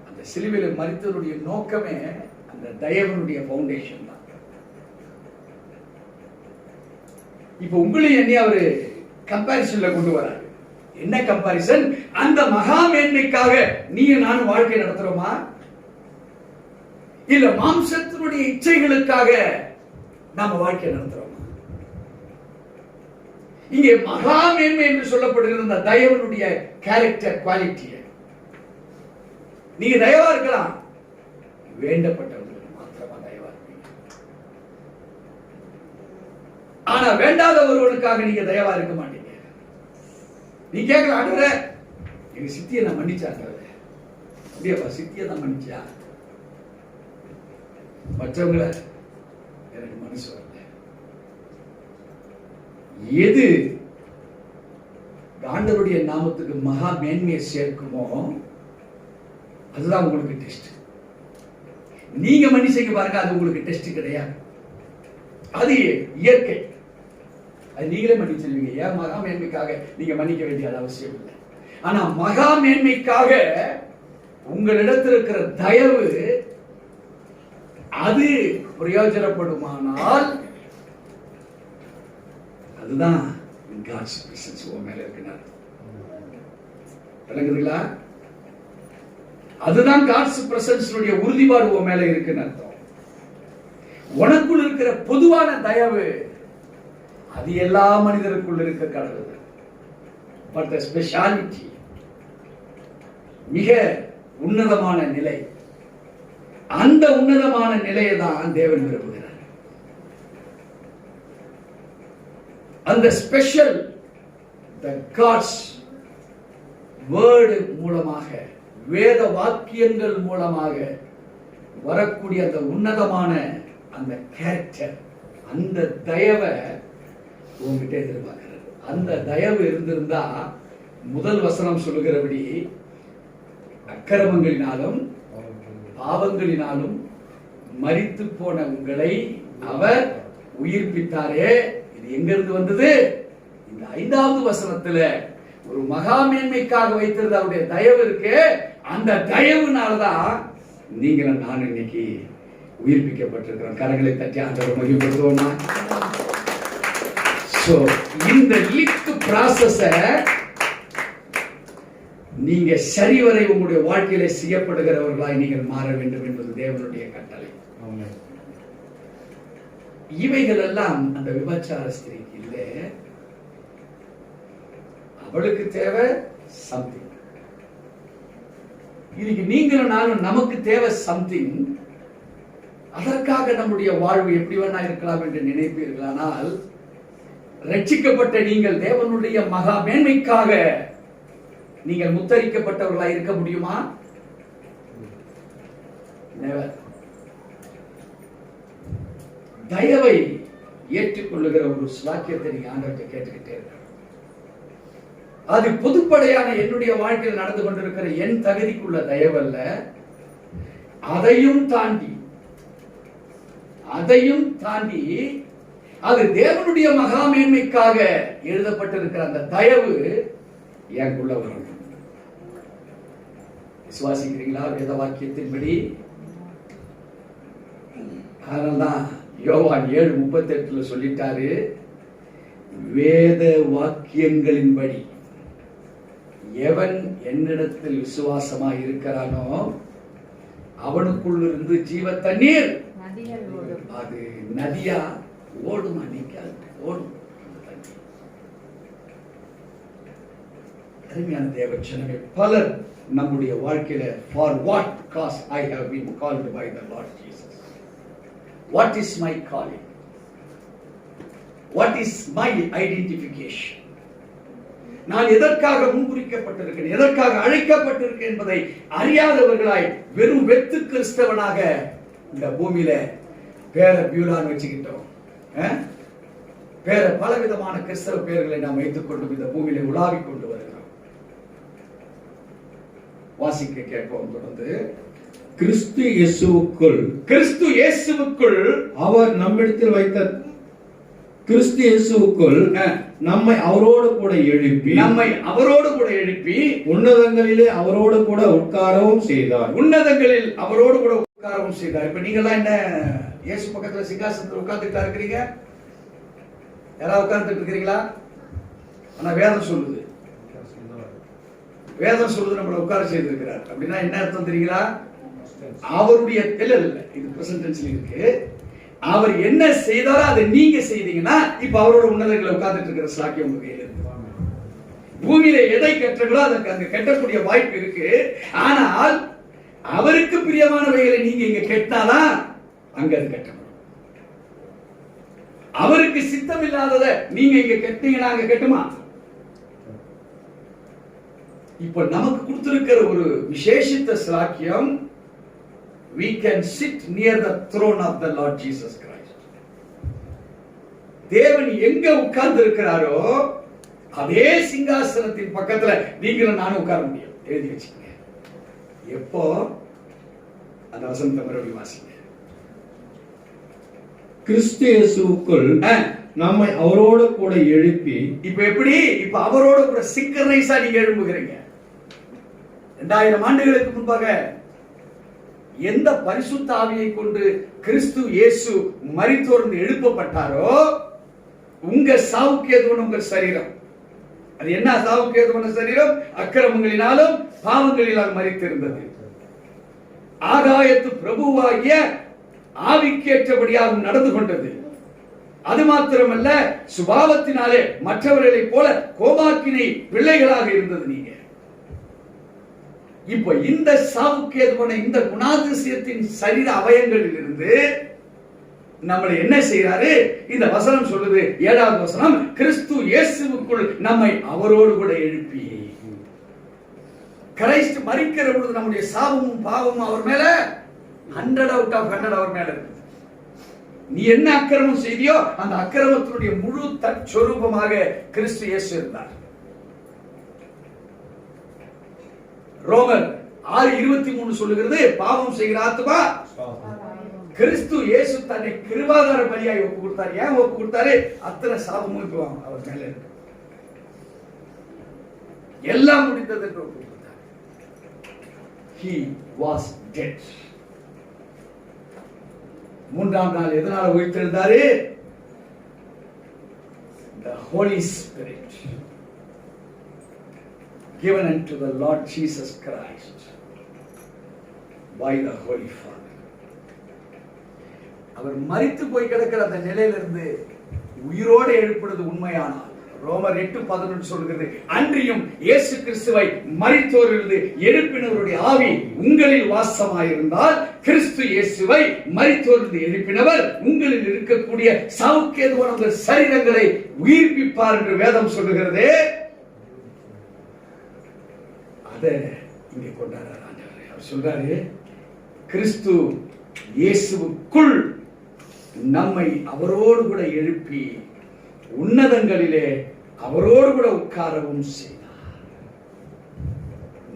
அந்த சிலுவையில மரித்தவருடைய நோக்கமே அந்த தயவனுடைய ஃபவுண்டேஷன் தான். இப்ப உங்களையும் என்ன அவரு கம்பாரிசன்ல கொண்டு வராரு. என்ன கம்பாரிசன்? அந்த மகா மேன்மைக்காக நீயும் நானும் வாழ்க்கை நடத்துறோமா, இல்ல மாம்சத்தினுடைய இச்சைகளுக்காக நாம வாழ்க்கை நடத்துறோமா? இங்கே மகா மேன்மை என்று சொல்லப்படுகிற அந்த தயவனுடைய கேரக்டர் குவாலிட்டி. நீங்க தயவா இருக்கலாம், வேண்டப்பட்டவர்களுக்கு மாத்திரமா தயவா இருப்பீங்க. ஆனா வேண்டாத ஒருவனுக்காக நீங்க தயவா இருக்க மாட்டீங்க. நீ கேட்கலாம், ஆண்டவரே எங்க சித்தியை நான் மன்னிச்சாங்க. அப்படியேப்பா, சித்தியை தான் மன்னிச்சா, மற்றவங்களை எனக்கு மனசு வரல. எது ஆண்டவருடைய நாமத்துக்கு மகா மேன்மையை சேர்க்குமோ அதுதான் உங்களுக்கு டெஸ்ட். நீங்க மன்னிச்சீங்க பாருங்க, அது உங்களுக்கு டெஸ்ட் கிடையாது, அது இயற்கை. அது நீங்களே மன்னிச்சிருவீங்க. ஏன்? மகா மேன்மைக்காக நீங்க மன்னிக்க வேண்டிய அவசியம் இல்லை. ஆனா மகா மேன்மைக்காக உங்களிடத்தில் இருக்கிற தயவு அது பிரயோஜனப்படுமானால் அதுதான் God's presence உன் மேல இருக்குன்னு. விளங்குதுங்களா? அதுதான் God's presence உடைய உறுதிப்பாடு உன் மேல இருக்குன்னு அர்த்தம். உனக்குள் இருக்கிற பொதுவான தயவு அது எல்லா மனிதருக்குள் இருக்க கடவுள். பட் தி ஸ்பெஷாலிட்டி, மிக உன்னதமான நிலை, அந்த உன்னதமான நிலையை தான் தேவன் விரும்புகிறார். அந்த ஸ்பெஷல் காட்ஸ் வேர்டு மூலமாக, வேத வாக்கியங்கள் மூலமாக வரக்கூடிய அந்த உன்னதமான அந்த கேரக்டர், அந்த தயவை உங்ககிட்ட எதிர்பார்க்கிறது. அந்த தயவு இருந்திருந்தா முதல் வசனம் சொல்லுகிறபடி அக்கிரமங்களினாலும் பாவங்களினாலும் மரித்து போன உங்களை அவர் உயிர்ப்பித்தாரே. இது எங்க இருந்து வந்தது? இந்த 5வது வசனத்துல ஒரு மகா மேன்மைக்காக வைத்திருந்த அவருடைய தயவு இருக்கு. அந்த தயவுனாலதான் நீங்களும் நானும் இன்னைக்கு உயிர்ப்பிக்கப்பட்டிருக்கிறோம். கரங்களை தட்டி ஆண்டவரை மகிமைப்படுத்துவோமா? சோ இந்த லிஃப்ட் process நீங்க சரிவரை உங்களுடைய வாழ்க்கையில செய்யப்படுகிறவர்களாய் நீங்கள் மாற வேண்டும் என்பது தேவனுடைய கட்டளை. இவைகள் எல்லாம் அந்த விபச்சார ஸ்திரீக்கு இல்ல. அவளுக்கு தேவை சம்திங். இன்னைக்கு நீங்களும் நானும் நமக்கு தேவை சம்திங். அதற்காக நம்முடைய வாழ்வு எப்படி வேணா இருக்கலாம் என்று நினைப்பீர்களானால், ரட்சிக்கப்பட்ட நீங்கள் தேவனுடைய மகா மேன்மைக்காக நீங்கள் முத்தரிக்கப்பட்டவர்களாக இருக்க முடியுமா? Never. தயவை ஏற்றுக்கொள்ளுகிற ஒரு ஸ்லாக்கியத்தை நீங்க ஆண்டவர்கிட்ட கேட்டுக்கிட்டே இருக்க. அது பொதுப்படையான என்னுடைய வாழ்க்கையில் நடந்து கொண்டிருக்கிற என் தகுதிக்குள்ள தயவல்ல. அதையும் தாண்டி அது தேவனுடைய மகா மேன்மைக்காக எழுதப்பட்டிருக்கிற அந்த தயவு எனக்குள்ள வரணும். விசுவாசிக்கிறீங்களா வேத வாக்கியத்தின்படி? அதனால்தான் யோவான் 7:38 சொல்லிட்டாரு, வேத வாக்கியங்களின்படி எவன் என்னிடத்தில் விசுவாசமாய் இருக்கிறானோ அவனுக்குள் இருந்து ஜீவ தண்ணீர் அது நதியா ஓடுமா? நிக்காது, ஓடும். அருமையான தேவச்சனமே, பலர் நம்முடைய வாழ்க்கையில for what cause I have been called by the Lord Jesus. What is my calling? What is my identification? நான் எதற்காக முன்குறிக்கப்பட்டிருக்கேன், எதற்காக அழைக்கப்பட்டிருக்கேன் என்பதை அறியாதவர்களாய் வெறும் வெத்து கிறிஸ்தவனாக இந்த பூமியில பேர பியூலான் வச்சுக்கிட்டோம். பேர பலவிதமான கிறிஸ்தவ பெயர்களை நாம் வைத்துக் கொண்டு இந்த பூமியில உலாவிக் கொண்டு வருகிறோம். வாசிக்க கேட்போம் தொடர்ந்து. கிறிஸ்து இயேசுவுக்குள் அவர் நம்மிடத்தில் வைத்த கிறிஸ்து இயேசுவுக்குள் நம்மை அவரோடு கூட எழுப்பி உன்னதங்களிலே அவரோடு கூட உட்காரவும் செய்தார். இப்ப நீங்க எல்லாம் என்ன இயேசு பக்கத்துல சிங்காசனத்தில் உட்கார்ந்துட்டா இருக்கிறீங்க? யாராவது உட்கார்ந்துட்டு இருக்கிறீங்களா? ஆனா வேதம் சொல்லுது நம்மளை உட்கார செய்திருக்கிறார். அப்படின்னா என்ன அர்த்தம் தெரியுங்களா? அவருடைய இல்ல இது பிரசன்ட் டென்ஸ்ல இருக்கு. அவர் என்ன செய்தாரோ அதை நீங்க செய்தீங்கன்னா இப்ப அவரோட உன்னதங்களை உட்கார்ந்துட்டு இருக்கிற ஸ்லாக்கியம் உங்க கையில இருக்கு. பூமியில எதை கற்றங்களோ அதற்கு அங்க கட்டக்கூடிய வாய்ப்பு இருக்கு. ஆனால் அவருக்கு பிரியமானவைகளை நீங்க இங்க கெட்டாதான் அங்க அது கட்டணும். அவருக்கு சித்தம் இல்லாததை நீங்க இங்க கெட்டீங்கன்னா அங்க கெட்டுமா? இப்ப நமக்கு கொடுத்திருக்கிற ஒரு விசேஷித்த ஸ்லாக்கியம், we can sit near the throne of the Lord Jesus Christ. தேவன் எங்க உட்கார்ந்து இருக்கிறாரோ அதே சிங்காசனத்தின் பக்கத்துல நீங்களும் நானும் உட்கார முடியும். எழுதி வச்சுக்கங்க. எப்போ? அந்த வசனத்தை மறுபடியும் வாசிங்க. கிறிஸ்து இயேசுவுக்குள் நம்மை அவரோடு கூட எழுப்பி. இப்ப எப்படி? இப்ப அவரோட கூட சிங்கரைஸா நீங்க எழும்புகிறீங்க. 2000 ஆண்டுகளுக்கு முன்பாக எந்த பரிசுத்த ஆவியை கொண்டு கிறிஸ்து இயேசு மரித்தோர்ந்து எழுப்பப்பட்டாரோ, உங்க சாவுக்கு ஏதுவான உங்கள் சரீரம், அது என்ன சாவுக்கு ஏதுவான சரீரம்? அக்கிரமங்களினாலும் பாவங்களினால் மரித்திருந்தது. ஆகாயத்து பிரபுவாகிய ஆவிக்கேற்றபடியாக நடந்து கொண்டது. அது மாத்திரமல்ல, சுபாவத்தினாலே மற்றவர்களைப் போல கோபாக்கினை பிள்ளைகளாக இருந்தது. நீங்க இப்ப இந்த சாவுக்கு ஏதுவான இந்த குணாதிசயத்தின் சரீர அவயங்களில் இருந்து நம்மளை என்ன செய்யறாரு? இந்த வசனம் சொல்லுது, 7வது வசனம், கிறிஸ்து இயேசுவுக்குள் நம்மை அவரோடு கூட எழுப்பி. கிறிஸ்து மரிக்கிற பொழுது நம்முடைய சாபமும் பாவமும் அவர் மேல 100 out of 100 அவர் மேல இருக்கு. நீ என்ன அக்கிரமம் செய்தியோ அந்த அக்கிரமத்தினுடைய முழு தற்சொரூபமாக கிறிஸ்து இயேசு இருந்தார். ரோமர் 6:23 சொல்லுகிறது, பாவம் செய்கிற ஆத்துமா கிறிஸ்து இயேசு தன்னை கிருபாதார பலியாய் ஒப்பு கொடுத்தார். ஏன் ஒப்பு கொடுத்தாரு? அத்தனை சாபமும் இப்போ அவர் மேல இருக்கு. எல்லாம் முடிந்தது என்று ஒப்பு கொடுத்தார். he was dead. மூன்றாம் நாள் எதனால உயிர்த்தெழுந்தாரு? The Holy Spirit given unto the Lord Jesus Christ by the Holy Father. அவர் மரித்து போய் கிடக்கிற அந்த நிலையிலிருந்து உயிரோடு எழுப்புறது உண்மையானால் ரோமர் 8:11 சொல்கிறது, அன்றியும் இயேசு கிறிஸ்துவை மரித்தோரிலிருந்து எழுப்பினவருடைய ஆவி உங்களில் வாசமாயிருந்தால் கிறிஸ்து இயேசுவை மரித்தோரிலிருந்து எழுப்பினவர் உங்களில் இருக்கக்கூடிய சாவுக்கேதுவான உங்கள் சரீரங்களை உயிர்ப்பிப்பார் என்று வேதம் சொல்லுகிறது. அதை இங்கே கொண்டாடுறார் ஆண்டவர். அவர் சொல்றாரு, கிறிஸ்து இயேசுவுக்குள் நம்மை அவரோடு கூட எழுப்பி உன்னதங்களிலே அவரோடு கூட உட்காரவும் செய்தார்.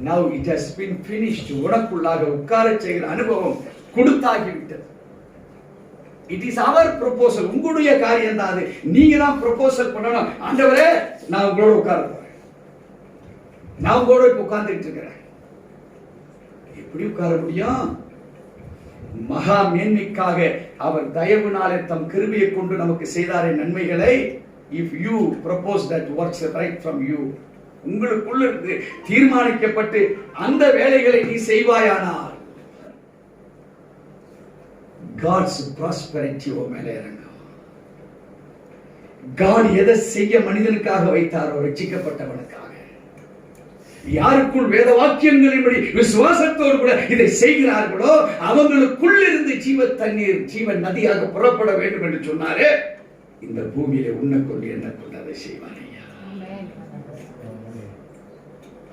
Now it has been finished. உனக்குள்ளாக உட்கார செய்கிற அனுபவம் கொடுத்தாகிவிட்டது. It is our proposal. உங்களுடைய காரியம் தான் அது. நீங்க தான் ப்ரொபோசல் பண்ணணும். ஆண்டவரே, நான் உங்களோட உட்கார போறேன், நான் உங்களோட உட்கார்ந்துட்டு இருக்கிறேன். எப்படி உட்கார முடியும்? மகா மேன்மைக்காக அவர் தயவுனாலே தம் கிருபையை கொண்டு நமக்கு செய்தாரே நன்மைகளை. If you propose that works right from you, உங்களுக்குள்ள இருந்து தீர்மானிக்கப்பட்டு அந்த வேலைகளை நீ செய்வாயானால் God's prosperity மேலே இறங்கும். God எதை செய்ய மனிதனுக்காக வைத்தாரோ, ரட்சிக்கப்பட்டவனுக்காக. யாருக்குள் வேத வாக்கியங்களின்படி விசுவாசத்தோடு கூட இதை செய்கிறார்களோ அவங்களுக்குள் இருந்து ஜீவ தண்ணீர் ஜீவன் நதியாக புறப்பட வேண்டும் என்று சொன்னாரே. இந்த பூமியிலே உண்ணக்கொண்டு எண்ணக்கொண்டு அதை செய்வார்.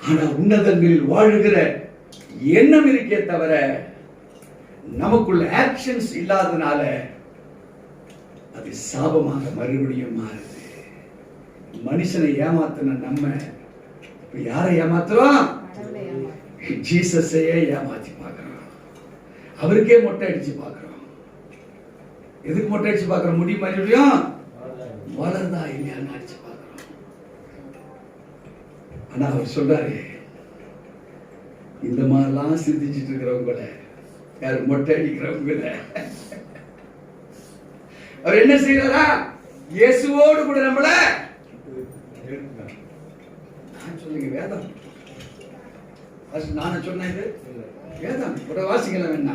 ஆனா உன்னதங்களில் வாழுகிற எண்ணம் இருக்கே தவிர நமக்குள்ள ஆக்ஷன்ஸ் இல்லாதனால அது சாபமாக மறுபடியும் மாறுது. மனுஷனை ஏமாத்தின நம்ம யாரை ஏமாத்துறோம்? ஜீசஸையே ஏமாத்தி பார்க்கிறோம். அவருக்கே மொட்டை அடிச்சு பார்க்கிறோம். எதுக்கு மொட்டை அடிச்சு பார்க்கிறோம்? முடி மறுபடியும் வளர்ந்தா இல்லையான்னு அடிச்சு பார்க்கிறோம். ஆனா அவர் சொல்றாரு, இந்த மாதிரிலாம் சிந்திச்சுட்டு இருக்கிறவங்கள, யாரு மொட்டை அடிக்கிறவங்கள அவர் என்ன செய்யறாரா? இயேசுவோடு கூட நம்மள சொல்லுங்க. வேதம் நான் சொன்னது வேதம் வாசிக்கலாம். என்ன?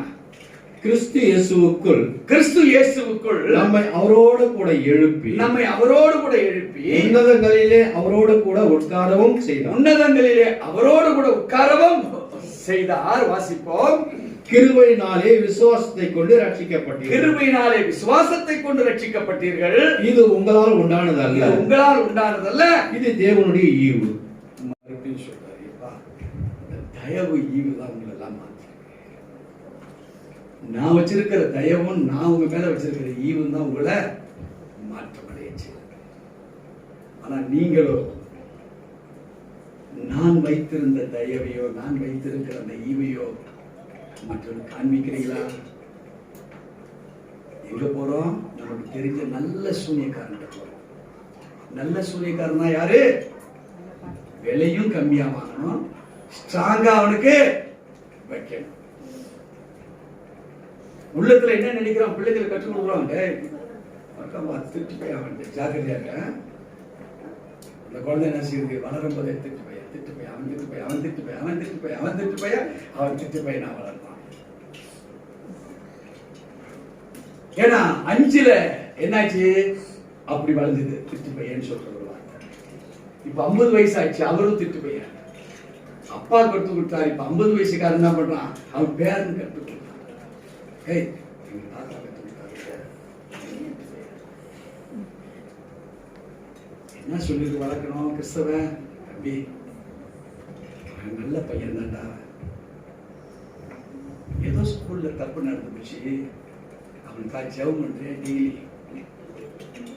கிறிஸ்து இயேசுவுக்குள், கிறிஸ்து இயேசுவுக்குள் நம்மை அவரோடு கூட எழுப்பி, நம்மை அவரோடு கூட எழுப்பி உன்னதங்களிலே அவரோடு கூட உட்காரவும் செய்தார். உன்னதங்களிலே அவரோடு கூட உட்காரவும் செய்தார். வாசிப்போம். கிருபையினாலே விசுவாசத்தை கொண்டு ரட்சிக்கப்பட்டீர்கள். கிருபையினாலே விசுவாசத்தை கொண்டு ரட்சிக்கப்பட்டீர்கள். இது உங்களால் உண்டானதல்ல, உங்களால் உண்டானதல்ல, இது தேவனுடைய ஈவு. மறுபடியும் சொல்றாரு, தயவு ஈவு தான் உங்களை எல்லாம் மாற்றி. நான் வச்சிருக்கிற தயவும் நான் உங்க மேல வச்சிருக்கிற ஈவும் தான் உங்களை மாற்றமடைய செய்யும். ஆனா நீங்களோ நான் வைத்திருந்த தயவையோ நான் வைத்திருக்கிற அந்த ஈவையோ மற்றவர்கள் காண்பிக்கிறீங்களா? எங்க போறோம்? நமக்கு தெரிஞ்ச நல்ல சூனியக்காரன் போறோம். நல்ல சூனியக்காரன் தான் யாரு? விலையும் கம்மியா வாங்கணும், ஸ்ட்ராங்கா அவனுக்கு வைக்கணும். உள்ளத்துல என்ன நினைக்கிறான்? பிள்ளைகளை கற்றுக் கொடுக்குறோம். திட்டு போய் அவன் ஜாக்கிரதையாக அந்த குழந்தை என்ன செய்யுது? வளரும் போதே திட்டு போய் திட்டு போய் அவன் திட்டு போய் அவன் திட்டு போய் அவன் திட்டு போய் அவன் திட்டு போய் அவன் திட்டு போய் நான் வளர்ந்தான். ஏன்னா 5ல என்னாச்சு? அப்படி வளர்ந்தது. திட்டு பையன்னு சொல்ற ஒரு வார்த்தை. இப்ப 50 வயசு ஆச்சு, அவரும் திட்டு பையன். அப்பா கற்றுக் கொடுத்தாரு. இப்ப 50 வயசுக்காரன் என்ன பண்றான்? அவன் பேரன் கற்றுக் கொடுத்தான். என்ன சொல்லிட்டு வளர்க்கணும்? கிறிஸ்தவன் தம்பி நல்ல பையன் தான்டா, ஏதோ ஸ்கூல்ல தப்பு நடந்து போச்சு, அவனுக்கா ஜெபம் பண்றேன் டெய்லி.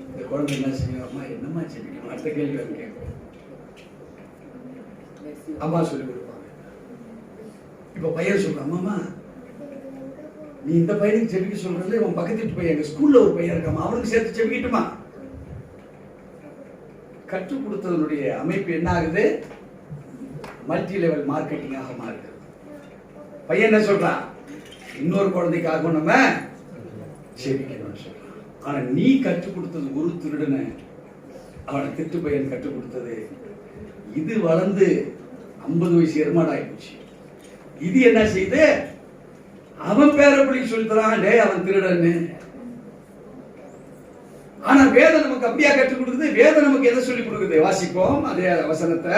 இந்த குழந்தை என்ன செய்யும்? அம்மா என்னம்மா செய்யணும்? அடுத்த கேள்வி அவன் கேட்கும். அம்மா சொல்லி கொடுப்பாங்க. இப்ப பையன் சொல்றான், அம்மா நீ இந்த பையனுக்கு ஜெபிக்க சொல்றதுல இவன் பக்கத்து பையன் எங்க ஸ்கூல்ல ஒரு பையன் இருக்காமா, அவனுக்கு சேர்த்து ஜெபிக்கட்டுமா? கற்றுக் கொடுத்ததனுடைய அமைப்பு என்ன ஆகுது? மல்டி லெவல் மார்க்கெட்டிங்காக மாறுகிறது. பையன் என்ன சொல்றான்? இன்னொரு குழந்தைக்காக நம்ம ஜெபிக்கணும்னு சொல்றான். ஆனா நீ கற்றுக் கொடுத்தது ஒரு திருடனை அவனை திட்டு பையன் கற்றுக் கொடுத்தது, இது வளர்ந்து 50 வயசு எருமாடாய் போச்சு. இது என்ன செய்து அவன் பேரப்படி சொல்லி தரான், டே அவன் திருடன்னு. ஆனா வேதம் நமக்கு அப்படியா கற்றுக் கொடுக்குது? வேதம் நமக்கு எதை சொல்லி கொடுக்குது? வாசிப்போம் அதே வசனத்தை.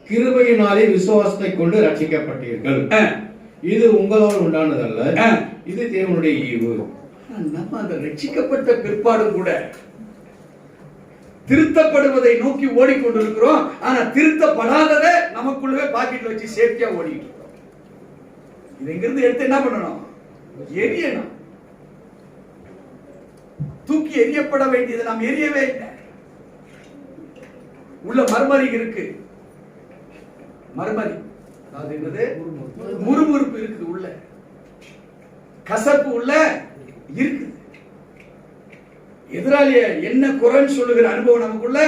கிருபையினாலே விசுவாசத்தை கொண்டு ரட்சிக்கப்பட்டீர்கள், இது உங்களால் உண்டானதல்ல, இது தேவனுடைய ஈவு. நம்ம அந்த ரட்சிக்கப்பட்ட பிற்பாடும் கூட திருத்தப்படுவதை நோக்கி ஓடிக்கொண்டிருக்கிறோம். ஆனா திருத்தப்படாததை நமக்குள்ளவே பாக்கெட்ல வச்சு சேஃப்டியா ஓடிட்டு இருக்கோம். இது எங்கிருந்து எடுத்து என்ன பண்ணணும்? எரியணும். தூக்கி எரியப்பட வேண்டியது நாம் எரியவே இல்லை. உள்ள மர்மரி இருக்கு. மர்மரி அதாவது என்னது? முறுமுறுப்பு இருக்குது, உள்ள கசப்பு உள்ள இருக்குது. எதிராளிய என்ன குறைன்னு சொல்லுகிற அனுபவம் நமக்குள்ள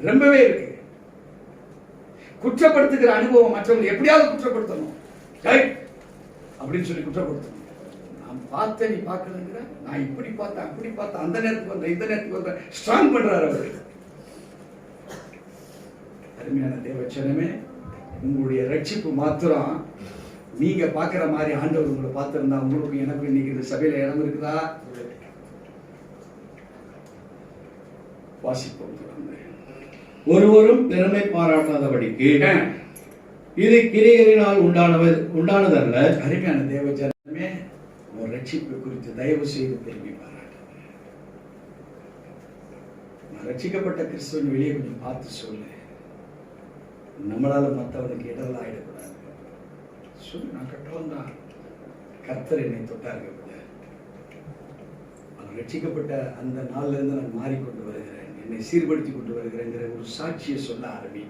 ரொம்பவே இருக்கு. குற்றப்படுத்துகிற அனுபவம், மற்றவங்க எப்படியாவது குற்றப்படுத்தணும் அப்படின்னு சொல்லி குற்றப்படுத்தணும். நான் பார்த்தேன், நீ பார்க்கலங்கிற, நான் இப்படி பார்த்தேன் அப்படி பார்த்தேன், அந்த நேரத்துக்கு வந்த இந்த நேரத்துக்கு வந்த ஸ்ட்ராங் பண்றாரு அவரு. அருமையான தேவச்சனமே, உங்களுடைய ரட்சிப்பு மாத்திரம் நீங்க பாக்குற மாதிரி ஆண்டவர் உங்களை பார்த்திருந்தா உங்களுக்கு எனக்கு இன்னைக்கு இந்த சபையில இடம் இருக்குதா? வாசிப்போம். ஒருவரும் பெருமை பாராட்டாதபடிக்கு இது கிரியைகளினால் உண்டானதல்ல. அருமையான தேவஜனமே, ஒரு ரட்சிப்பு குறித்து தயவு செய்து பெருமை பாராட்டுங்க. நான் ரட்சிக்கப்பட்ட கிறிஸ்துவன் வெளியே கொஞ்சம் பார்த்து சொல்லு. நம்மளால மற்றவனுக்கு இடர்லாம் ஆயிடக்கூடாது. சொல்லு, நான் கட்டவன் தான், கர்த்தர் என்னை தொட்டார்கள். அவன் ரட்சிக்கப்பட்ட அந்த நாள்ல இருந்து நான் மாறிக்கொண்டு வருகிறேன், என்னை சீர்படுத்தி கொண்டு வருகிறேங்கிற ஒரு சாட்சியை சொல்ல ஆரம்பி.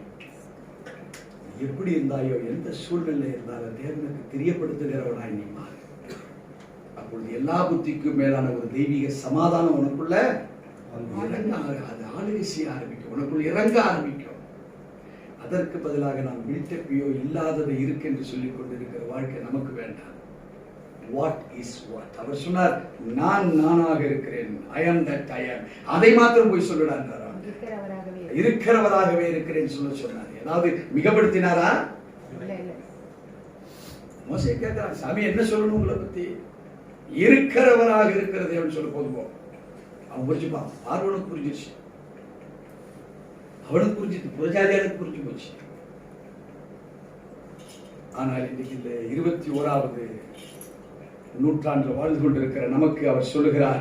எப்படி இருந்தாயோ, எந்த சூழ்நிலை இருந்தாலும் தேவனுக்கு தெரியப்படுத்துகிறவனாய் நீ மாறு. அப்பொழுது எல்லா புத்திக்கும் மேலான ஒரு தெய்வீக சமாதானம் உனக்குள்ள இறங்க, அது ஆளுகை செய்ய ஆரம்பிக்கும், உனக்குள்ள இறங்க ஆரம்பிக்கும். அதற்கு பதிலாக நாம் விழித்தப்பியோ இல்லாதது இருக்கு என்று சொல்லிக் கொண்டிருக்கிற வாழ்க்கை நமக்கு வேண்டாம். What is what? அவர் சொன்னார், நான் நானாக இருக்கிறேன், ஐ அம் தட் ஐ அம். அதை மாத்திரம் போய் சொல்லிடார், இருக்கிறவராகவே இருக்கிறேன் சொல்ல சொன்னார். ஏதாவது மிகப்படுத்தினாரா? மோசே கேட்கிறான், சாமி என்ன சொல்லணும் உங்களை பத்தி? இருக்கிறவராக இருக்கிறது சொல்ல போதும். அவன் புரிஞ்சுப்பான். பார்வனுக்கு புரிஞ்சிச்சு, அவனுக்கு புரிஞ்சுது, புரஜாதியாருக்கு புரிஞ்சு போச்சு. ஆனால் இன்னைக்கு இந்த 21வது நூற்றாண்டில் வாழ்ந்து கொண்டிருக்கிற நமக்கு அவர் சொல்லுகிறார்,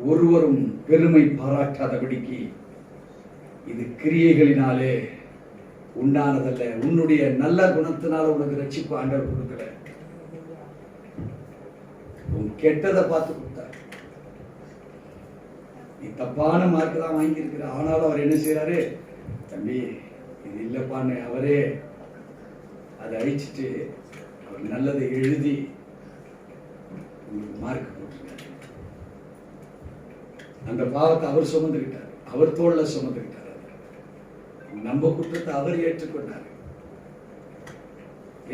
ஒருவரும் பெருமை பாராட்டாதபடிக்கு இது கிரியைகளினாலே உண்டானதல்ல. உன்னுடைய நல்ல குணத்தினால உனக்கு ரட்சிப்பு ஆண்டவர் கொடுக்கல, உன் கெட்டதை பார்த்து கொடுத்தார். நீ தப்பான மார்க் தான் வாங்கி இருக்கிற, ஆனாலும் அவர் என்ன செய்யறாரு? தம்பி இது இல்லப்பான்னு அவரே அதை அழிச்சிட்டு அவர் நல்லதை எழுதி உங்களுக்கு மார்க் போட்டிருக்காரு. அந்த பாவத்தை அவர் சுமந்துக்கிட்டார், அவர் தோல்ல சுமந்துக்கிட்டார். நம்ம குற்றத்தை அவர் ஏற்றுக்கொண்டார்.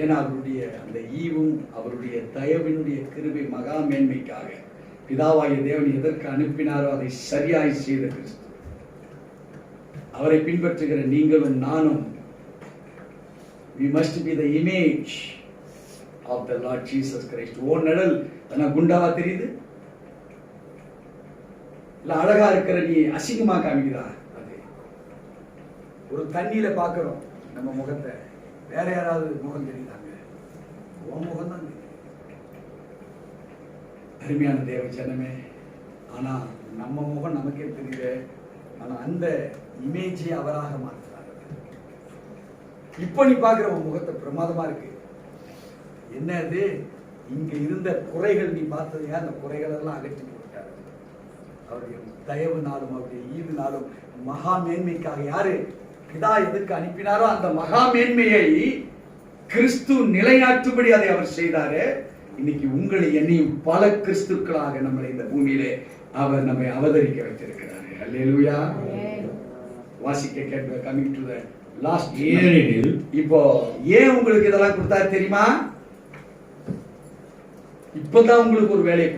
ஏன்னா அவருடைய அந்த ஈவும் அவருடைய தயவினுடைய கிருபை மகா மேன்மைக்காக பிதாவாகிய தேவன் எதற்கு அனுப்பினாரோ அதை சரியாய் செய்த கிறிஸ்து. அவரை பின்பற்றுகிற நீங்களும் நானும் we must be the image of the Lord Jesus Christ. ஓ நிழல் குண்டாவா தெரியுது? இல்ல அழகா இருக்கிற நீ அசிங்கமா காமிக்குதா? அது ஒரு தண்ணியில பாக்குறோம் நம்ம முகத்தை, வேற யாராவது முகம் தெரியுதாங்க? உன் முகம் தான் தெரியுது. அருமையான தேவ ஜனமே, ஆனா நம்ம முகம் நமக்கே தெரியுது. ஆனா அந்த இமேஜை அவராக மாற்றுறாரு. இப்ப நீ பாக்குற உன் முகத்தை பிரமாதமா இருக்கு. என்னது? இங்க இருந்த குறைகள் நீ பார்த்ததையா, அந்த குறைகள் எல்லாம் அகற்றி போட்டாரு. அவருடைய தயவுனாலும் அவருடைய ஈவினாலும் மகா மேன்மைக்காக யாரு பிதா எதுக்கு அனுப்பினாரோ அந்த மகா மேன்மையை கிறிஸ்து நிலைநாட்டும்படி அதை அவர் செய்தாரு. இன்னைக்கு உங்களை என்னையும் பல கிறிஸ்துக்களாக நம்மளை இந்த பூமியிலே அவர் நம்மை அவதரிக்க வைத்திருக்கிறார். அல்லேலூயா. வாசிக்க கேட்க coming to the லாஸ்ட். ஏனெனில் இப்போ ஏன் உங்களுக்கு இதெல்லாம் கொடுத்தாரு தெரியுமா? இப்பதான் உங்களுக்கு ஒரு வேலையை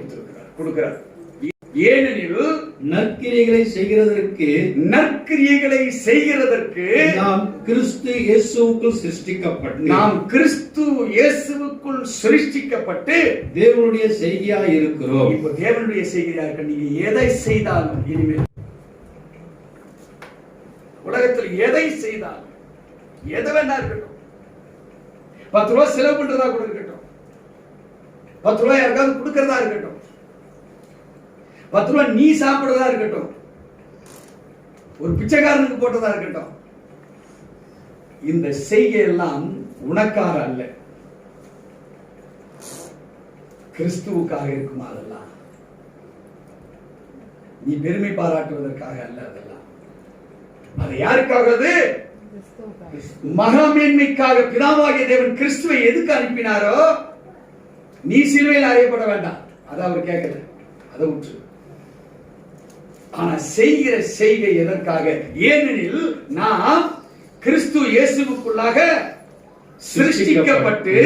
கொடுக்கிறார். ஏனெனில் நற்கிரியைகளை செய்கிறதற்கு நாம் கிறிஸ்து இயேசுவுக்குள் சிருஷ்டிக்கப்பட்டு தேவனுடைய செய்கையாய் இருக்கிறோம். இப்போ தேவனுடைய செய்கையா இருக்க நீங்க எதை செய்தாலும், இனிமேல் உலகத்தில் எதை செய்தாலும், எதை வேணா இருக்கட்டும், 10 ரூபாய் செலவு பண்றதா கூட இருக்கட்டும், 10 ரூபாய் யாருக்காவது கொடுக்கறதா இருக்கட்டும், 10 ரூபாய் நீ சாப்பிடுறதா இருக்கட்டும், ஒரு பிச்சைக்காரனுக்கு போட்டதா இருக்கட்டும், இந்த செய்கை எல்லாம் உனக்காக அல்ல, கிறிஸ்துவுக்காக இருக்குமா? அதெல்லாம் நீ பெருமை பாராட்டுவதற்காக அல்ல. அதெல்லாம் அது யாருக்காக? மகாமேன்மைக்காக. பிதாவாகிய தேவன் கிறிஸ்துவை எதுக்கு அனுப்பினாரோ? நீ சிலுவையில் அறையப்பட வேண்டாம், அதை அவர் கேட்கல, அதை விட்டு. ஆனா செய்கிற செய்கை எதற்காக? ஏனெனில் நாம் கிறிஸ்து இயேசுவுக்குள்ளாக சிருஷ்டிக்கப்பட்டு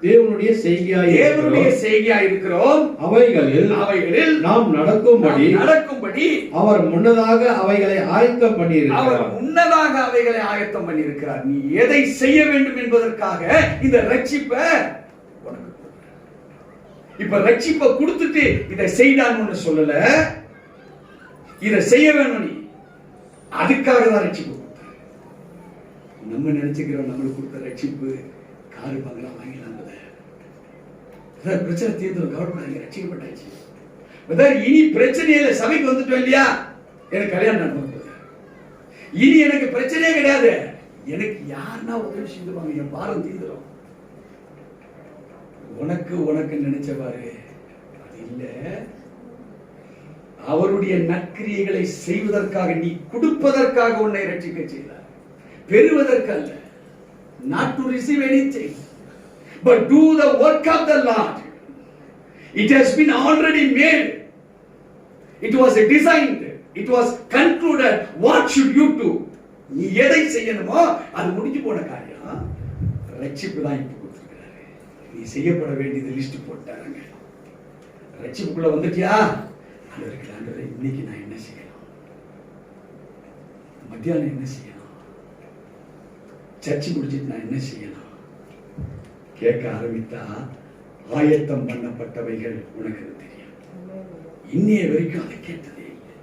தேவனுடைய செய்கையாய் இருக்கிறோம். அவைகளில் நாம் நடக்கும்படி அவர் முன்னதாக அவைகளை ஆயத்தம் பண்ணியிருக்கிறார். நீ எதை செய்ய வேண்டும் என்பதற்காக இந்த ரட்சிப்பை உனக்கு. இப்ப ரட்சிப்பை கொடுத்துட்டு இதை செய்தான்னு சொல்லல, இதை செய்ய வேணும் நீ, அதுக்காக தான் ரட்சிப்பு கொடுத்தார். நம்ம நினைச்சுக்கிறோம் நம்மளுக்கு கொடுத்த ரட்சிப்பு காரு பங்களா வாங்கலாம், பிரச்சனை தீர்ந்து கவர்மெண்ட் ரட்சிக்கப்பட்டாச்சு. இனி பிரச்சனையில சபைக்கு வந்துட்டோம் இல்லையா, எனக்கு கல்யாணம் நடந்து, இனி எனக்கு பிரச்சனையே கிடையாது, எனக்கு யாருன்னா உதவி செஞ்சுருவாங்க, என் பாரம் தீர்ந்துடும். உனக்கு நினைச்சவாரு அது இல்ல. அவருடைய நற்கிரியைகளை செய்வதற்காக, நீ கொடுப்பதற்காக உன்னை ரட்சிக்க செய்தார், பெறுவதற்கு அல்ல. Not to receive anything, but do the work of the Lord. It has been already made. It was designed. It was concluded. What should you do? நீ எதை செய்யணுமோ அது முடிஞ்சு போன காரியம். ரட்சிப்பு தான் இப்ப கொடுத்திருக்கிறாரு. நீ செய்யப்பட வேண்டியது லிஸ்ட் போட்டாங்க. ரட்சிப்புக்குள்ள வந்துட்டியா? ஆண்டவரே, இன்னைக்கு நான் என்ன செய்யணும்? மத்தியானம் என்ன செய்யணும்? சர்ச்சை முடிச்சிட்டு நான் என்ன செய்யணும்? கேட்க ஆரம்பித்தா ஆயத்தம் பண்ணப்பட்டவைகள் உனக்கு தெரியும். இன்னைய வரைக்கும் அதை கேட்டதே இல்லை,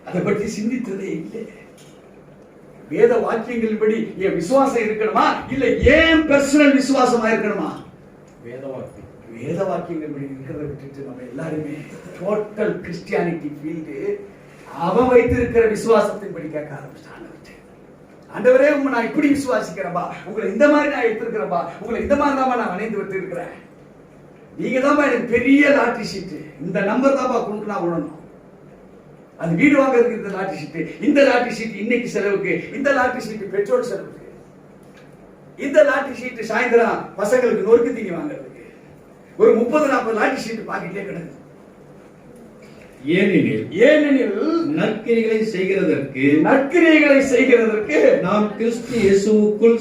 அதை பற்றி சிந்தித்ததே இல்லை. வேத வாக்கியங்கள் படி என் விசுவாசம் இருக்கணுமா, இல்ல ஏன் பர்சனல் விசுவாசமா இருக்கணுமா? வேத வாக்கியங்கள் படி இருக்கிறத விட்டுட்டு நம்ம எல்லாருமே டோட்டல் கிறிஸ்டியானிட்டி ஃபீல்டு அவன் வைத்திருக்கிற விசுவாசத்தின் படி கேட்க ஆரம்பிச்சான். ஆண்டவரே, உங்க நான் இப்படி விசுவாசிக்கிறேன்பா, உங்களை இந்த மாதிரி நான் எடுத்திருக்கிறேன்பா, உங்களை இந்த மாதிரி தான் நான் வணைந்து விட்டு இருக்கிறேன், நீங்க தான் எனக்கு பெரிய லாட்டரி சீட்டு, இந்த நம்பர் தான் கொடுக்கணும் விடணும், அது வீடு வாங்குறதுக்கு இந்த லாட்டரி சீட்டு, இந்த லாட்டரி சீட்டு இன்னைக்கு செலவுக்கு, இந்த லாட்டரி சீட்டு பெட்ரோல் செலவுக்கு, இந்த லாட்டரி சீட்டு சாயந்தரம் பசங்களுக்கு நொறுக்கு தீனி வாங்குறதுக்கு, ஒரு 30-40 லாட்டரி சீட்டு பாக்கெட்லயே கிடக்கு. ஏனெனில் நற்கிரியைகளை செய்கிறதற்கு நாம் கிறிஸ்து இயேசுவுக்குள்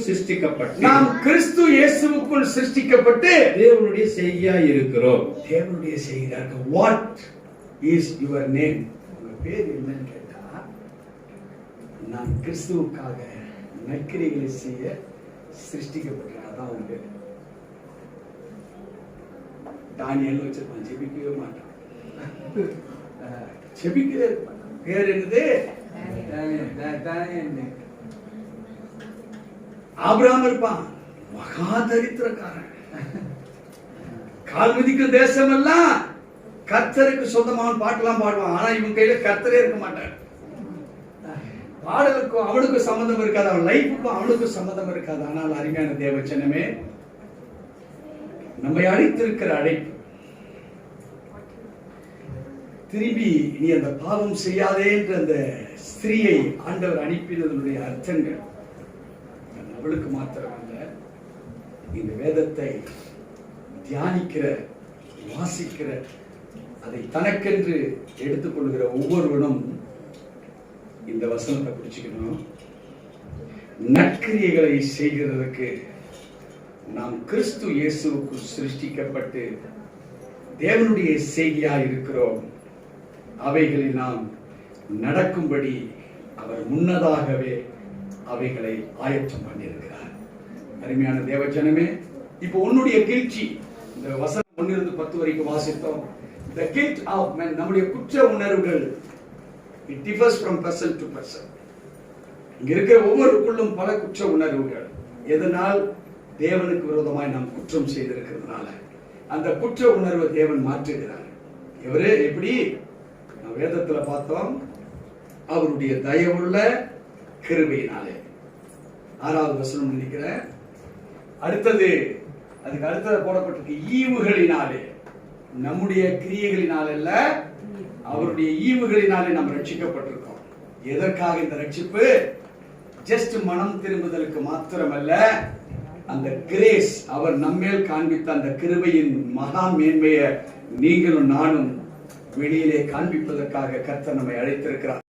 சிருஷ்டிக்கப்பட்டு தேவனுடைய செய்கையாய் இருக்கிறோம். தேவனுடைய செய்கிறார். What is your name? உங்க பேர் என்னன்னு கேட்டா, நான் கிறிஸ்துவுக்காக நற்கிரியைகளை செய்ய சிருஷ்டிக்கப்பட்டேன், அதான் உங்க பேர். தானியல் வச்சிருப்பான், ஜெபிக்கவே மாட்டான், செபிக்கவே மாட்டான். பேர் என்னது? ஆபிரகாம் இருப்பான், மகா தரித்திரக்காரன், கால் மிதிக்கும் தேசம் எல்லாம் கர்த்தருக்கு சொந்தமான பாட்டெல்லாம் பாடுவான். ஆனா இவன் கையில கர்த்தரே இருக்க மாட்டார். பாடலுக்கும் அவனுக்கும் சம்பந்தம் இருக்காது, அவன் லைஃபுக்கும் அவனுக்கும் சம்பந்தம் இருக்காது. ஆனால் அருமையான தேவச்சனமே, நம்மை அழைத்திருக்கிற அழைப்பு, திரும்பி நீ அந்த பாவம் செய்யாதே என்ற அந்த ஸ்திரீயை ஆண்டவர் அனுப்பினதனுடைய அர்த்தங்கள் அவளுக்கு மாத்திரமல்ல, இந்த வேதத்தை தியானிக்கிற, வாசிக்கிற, அதை தனக்கென்று எடுத்துக்கொள்கிற ஒவ்வொருவனும் இந்த வசனத்தை பிடிச்சுக்கணும். நற்கிரியைகளை செய்கிறதுக்கு நாம் கிறிஸ்து இயேசுவுக்கு சிருஷ்டிக்கப்பட்டு தேவனுடைய செய்தியாய் இருக்கிறோம். அவைகளில் நாம் நடக்கும்படி அவர் முன்னதாகவே அவைகளை ஆயத்தம் பண்ணியிருக்கிறார். அருமையான தேவஜனமே, இப்போ உன்னுடைய கிழ்ச்சி, இந்த வசனம் 1-10 வரைக்கும் வாசித்தோம். The guilt of man, நம்முடைய குற்ற உணர்வுகள், it differs from person to person. இங்க இருக்கிற ஒவ்வொருக்குள்ளும் பல குற்ற உணர்வுகள். எதனால்? தேவனுக்கு விரோதமாய் நாம் குற்றம் செய்திருக்கிறதுனால அந்த குற்ற உணர்வை தேவன் மாற்றுகிறார். இவரே எப்படி? நாம் வேதத்துல பார்த்தோம், அவருடைய தயவுள்ள கிருபையினாலே. 6வது வசனம் நினைக்கிறேன். அடுத்தது, அதுக்கு அடுத்தது போடப்பட்டிருக்கு, ஈவுகளினாலே. நம்முடைய கிரியைகளினால அல்ல, அவருடைய ஈவுகளினாலே நாம் ரட்சிக்கப்பட்டிருக்கோம். எதற்காக இந்த ரட்சிப்பு? ஜஸ்ட் மனம் திரும்புதலுக்கு மாத்திரமல்ல, அந்த கிரேஸ், அவர் நம்மேல் காண்பித்த அந்த கிருபையின் மகா மேன்மையை நீங்களும் நானும் வெளியிலே காண்பிப்பதற்காக கர்த்தர் நம்மை அழைத்திருக்கிறார்.